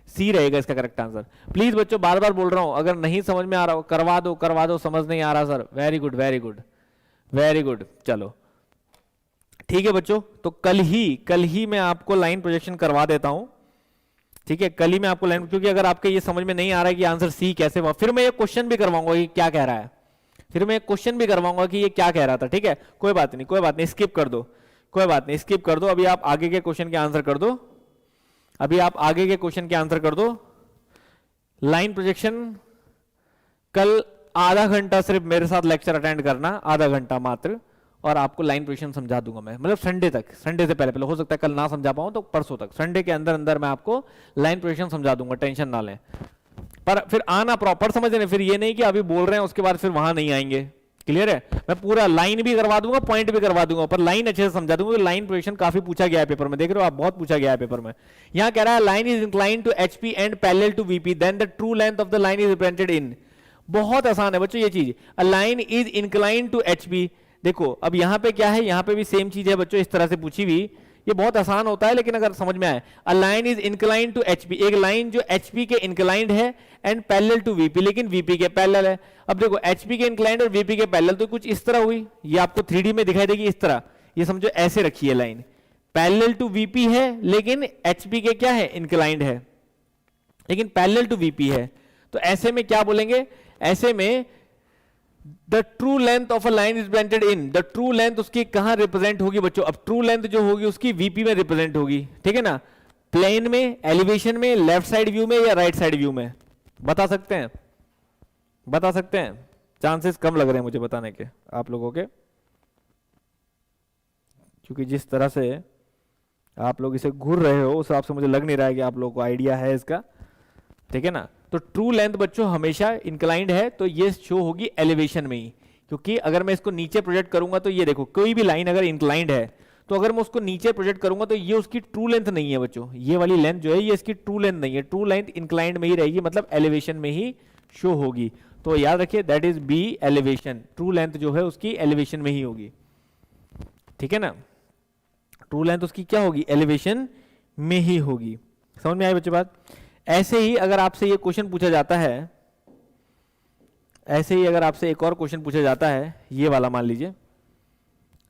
C रहेगा इसका करेक्ट आंसर। प्लीज बच्चों बार बार बोल रहा हूं, अगर नहीं समझ में आ रहा हो करवा दो, समझ नहीं आ रहा sir, very good very good very good, चलो ठीक है बच्चों। तो कल ही मैं आपको लाइन प्रोजेक्शन करवा देता हूं, ठीक है, कल ही मैं आपको लाइन, क्योंकि अगर आपके ये समझ में नहीं आ रहा है कि आंसर सी कैसे हुआ, फिर मैं ये क्वेश्चन भी करवाऊंगा कि क्या कह रहा है, फिर मैं क्वेश्चन भी करवाऊंगा कि ये क्या कह रहा था, ठीक है। कोई बात नहीं, स्किप कर दो, कोई बात नहीं, स्किप कर दो। अभी आप आगे के क्वेश्चन के आंसर कर दो, अभी आप आगे के क्वेश्चन के आंसर कर दो। लाइन प्रोजेक्शन कल आधा घंटा सिर्फ मेरे साथ लेक्चर अटेंड करना, आधा घंटा मात्र, और आपको लाइन प्रोजेक्शन समझा दूंगा मैं, मतलब संडे तक, संडे से पहले, हो सकता है कल ना समझा पाऊं तो परसों तक, संडे के अंदर मैं आपको लाइन प्रोजेक्शन समझा दूंगा, टेंशन ना लें। पर फिर आना प्रॉपर समझ लें, फिर ये नहीं कि अभी बोल रहे हैं उसके बाद फिर वहां नहीं आएंगे, क्लियर है। मैं पूरा लाइन भी करवा दूंगा, पॉइंट भी करवा दूंगा, पर लाइन अच्छे से समझा दूंगा। लाइन प्रोजेक्शन काफी पूछा गया है पेपर में, देख रहे हो आप, बहुत पूछा गया है पेपर में। यहां कह रहा है line is inclined to HP and parallel to VP, then the true length of the line is represented in. बहुत आसान है बच्चों ये चीज, a line is inclined to HP। देखो अब यहां पे क्या है, यहां पे भी सेम चीज है बच्चों, इस तरह से पूछी हुई, ये बहुत आसान होता है, लेकिन अगर समझ में आए, a line is inclined to HP, एक लाइन जो HP के इंक्लाइंड है एंड पैरेलल टू VP, लेकिन VP के पैरेलल है। अब देखो HP के इंक्लाइंड और VP के पैरेलल, तो कुछ इस तरह हुई, ये आपको 3D में दिखाई देगी, इस तरह ये समझो ऐसे रखी है लाइन, पैरेलल टू वीपी है लेकिन एचपी के क्या है, इंक्लाइंड है, लेकिन पैरेलल टू वीपी है। तो ऐसे में क्या बोलेंगे, ऐसे में the true length of a line is presented in, the true length उसकी कहां रिप्रेजेंट होगी बच्चों, अब ट्रू लेंथ जो होगी उसकी वीपी में रिप्रेजेंट होगी, ठीक है ना, प्लेन में, एलिवेशन में, लेफ्ट साइड व्यू में या राइट साइड व्यू में, बता सकते हैं, बता सकते हैं, चांसेस कम लग रहे हैं मुझे बताने के आप लोगों के, क्योंकि जिस तरह से आप लोग इसे घूर रहे हो उस हिसाब से मुझे लग नहीं रहा है कि आप लोगों को आइडिया है इसका, ठीक है ना। तो ट्रू लेंथ बच्चों हमेशा इंक्लाइंड है, तो ये शो होगी एलिवेशन में ही, क्योंकि अगर मैं इसको नीचे प्रोजेक्ट करूंगा तो ये देखो कोई भी लाइन अगर इंक्लाइंड है तो अगर मैं उसको नीचे प्रोजेक्ट करूंगा तो ये उसकी ट्रू लेंथ नहीं है बच्चों, ये वाली लेंथ जो है ये इसकी ट्रू लेंथ नहीं है, ट्रू लेंथ इंक्लाइंड में ही रहेगी, मतलब एलिवेशन में ही शो होगी। तो याद रखिए that is B elevation, true length जो है उसकी एलिवेशन में ही होगी, ठीक है ना, ट्रू लेंथ उसकी क्या होगी, एलिवेशन में ही होगी। समझ में आई बच्चों बात। ऐसे ही अगर आपसे ये क्वेश्चन पूछा जाता है, ऐसे ही अगर आपसे एक और क्वेश्चन पूछा जाता है, ये वाला मान लीजिए,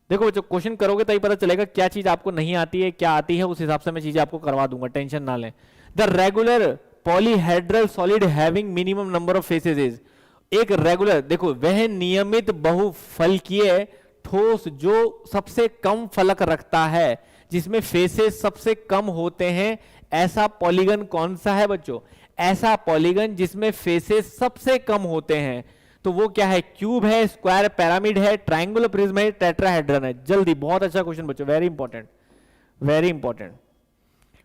देखो बच्चों क्वेश्चन करोगे तभी पता चलेगा क्या चीज आपको नहीं आती है क्या आती है, उस हिसाब से मैं चीजें आपको करवा दूंगा, टेंशन ना लें। The regular polyhedral solid having minimum number of faces is, एक रेगुलर, देखो वह नियमित बहुफलकीय ठोस जो सबसे कम फलक रखता है, जिसमें फेसेस सबसे कम होते हैं, ऐसा पॉलीगन कौन सा है बच्चों, ऐसा पॉलीगन जिसमें फेसेस सबसे कम होते हैं, तो वो क्या है, क्यूब है, स्क्वायर पिरामिड है, ट्रायंगुलर प्रिज्म है, टेट्राहेड्रन है। जल्दी, बहुत अच्छा क्वेश्चन बच्चों, वेरी इंपॉर्टेंट, वेरी इंपॉर्टेंट।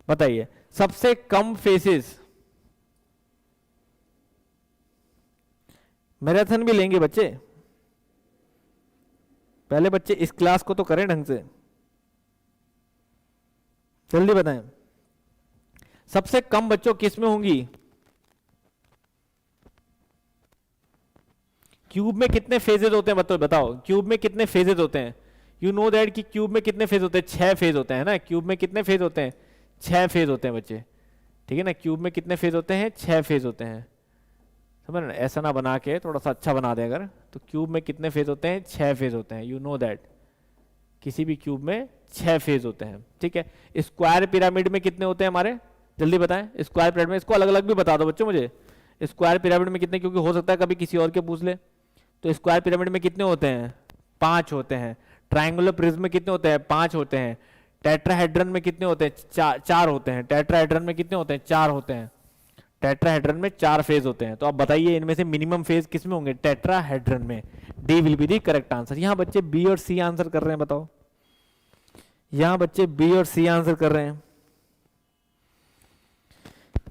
बताइए सबसे कम फेसेस, मैराथन भी लेंगे बच्चे, पहले बच्चे इस क्लास को तो करें ढंग से, जल्दी बताएं सबसे कम बच्चों किस में होंगी, क्यूब में कितने फेजेस होते हैं बताओ, क्यूब में कितने फेजेस होते हैं, यू नो दैट कि क्यूब में कितने फेज होते हैं, 6 फेज होते हैं ना, क्यूब में कितने फेज होते हैं, 6 फेज होते हैं बच्चे, ठीक है ना, क्यूब में कितने फेज होते हैं, 6 फेज होते हैं, समझ रहे, ऐसा ना बना के थोड़ा सा अच्छा बना दे अगर, तो क्यूब में कितने फेज होते हैं, 6 फेज होते हैं, यू नो दैट, किसी भी क्यूब में 6 फेज होते हैं, ठीक है। स्क्वायर पिरामिड में कितने होते हैं हमारे, जल्दी बताएं, स्क्वायर पिरामिड में, इसको अलग अलग भी बता दो बच्चों मुझे, स्क्वायर पिरामिड में कितने, क्योंकि हो सकता है कभी किसी और के पूछ ले, तो स्क्वायर पिरामिड में कितने होते हैं, 5 होते हैं, ट्रायंगुलर प्रिज्म में कितने होते हैं, 5 होते हैं, टेट्राहेड्रन में कितने होते हैं, 4 होते हैं, टेट्राहेड्रन में कितने होते हैं, 4 होते हैं, टेट्राहेड्रन में 4 फेज होते हैं। तो आप बताइए इनमें से मिनिमम फेज किस में होंगे, टेट्राहेड्रन में, D will be the correct answer. यहां बच्चे बी और सी आंसर कर रहे हैं, बताओ, यहां बच्चे बी और सी आंसर कर रहे हैं।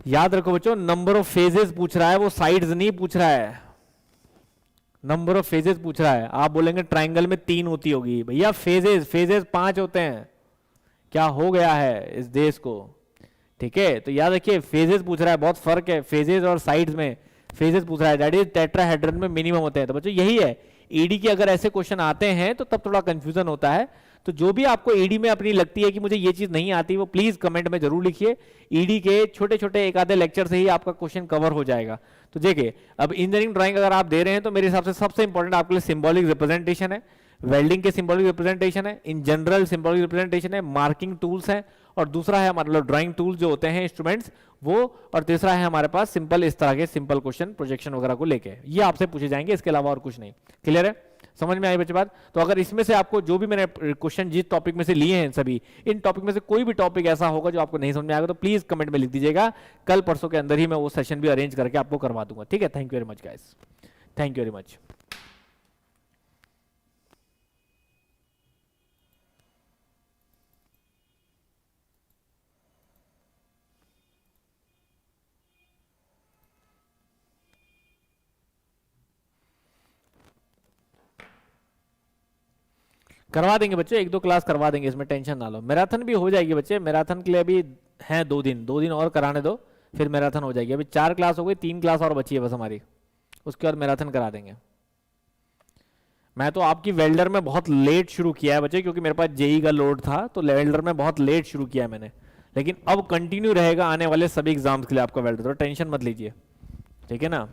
याद रखो बच्चों, नंबर ऑफ फेजेस पूछ रहा है, वो साइड्स नहीं पूछ रहा है, नंबर ऑफ फेजेस पूछ रहा है। आप बोलेंगे ट्राइंगल में 3 होती होगी, भैया फेजेस 5 होते हैं, क्या हो गया है इस देश को, ठीक है। तो याद रखिए फेजेस पूछ रहा है, बहुत फर्क है फेजेस और साइड्स में, फेजेस पूछ रहा है, दैट इज टेट्राहेड्रन में मिनिमम होते हैं। तो बच्चों यही है, ईडी के अगर ऐसे क्वेश्चन आते हैं तो तब थोड़ा कंफ्यूजन होता है। तो जो भी आपको ईडी में अपनी लगती है कि मुझे ये चीज नहीं आती, वो प्लीज कमेंट में जरूर लिखिए, ईडी के छोटे छोटे एक आधे लेक्चर से ही आपका क्वेश्चन कवर हो जाएगा। तो देखिए अब इंजीनियरिंग ड्राइंग अगर आप दे रहे हैं तो मेरे हिसाब से सबसे इंपॉर्टेंट आपके लिए सिंबॉलिक रिप्रेजेंटेशन है, वेल्डिंग के सिंबॉलिक रिप्रेजेंटेशन है, इन जनरल सिंबॉलिक रिप्रेजेंटेशन है, मार्किंग टूल्स है, और दूसरा है मतलब ड्राइंग टूल्स जो होते हैं इंस्ट्रूमेंट्स वो, और तीसरा है हमारे पास सिंपल, इस तरह के सिंपल क्वेश्चन प्रोजेक्शन वगैरह को लेके ये आपसे पूछे जाएंगे, इसके अलावा और कुछ नहीं। क्लियर है, समझ में आई बच्चे बात। तो अगर इसमें से आपको जो भी मैंने क्वेश्चन जिस टॉपिक में से लिए हैं सभी, इन टॉपिक में से कोई भी टॉपिक ऐसा होगा जो आपको नहीं समझ में आएगा तो प्लीज कमेंट में लिख दीजिएगा, कल परसों के अंदर ही मैं वो सेशन भी अरेंज करके आपको करवा दूंगा, ठीक है। Thank you very much guys, thank you very much. करवा देंगे बच्चे, 1-2 क्लास करवा देंगे, इसमें टेंशन ना लो। मैराथन भी हो जाएगी बच्चे, मैराथन के लिए अभी हैं 2 दिन और कराने दो, फिर मैराथन हो जाएगी। अभी 4 क्लास हो गई, 3 क्लास और बची है बस हमारी, उसके बाद मैराथन करा देंगे। मैं तो आपकी वेल्डर में बहुत लेट शुरू किया है बच्चे, क्योंकि मेरे पास जेई का लोड था, तो वेल्डर में बहुत लेट शुरू किया है मैंने, लेकिन अब कंटिन्यू रहेगा आने वाले सभी एग्जाम्स के लिए आपका वेल्डर, तो टेंशन मत लीजिए, ठीक है ना।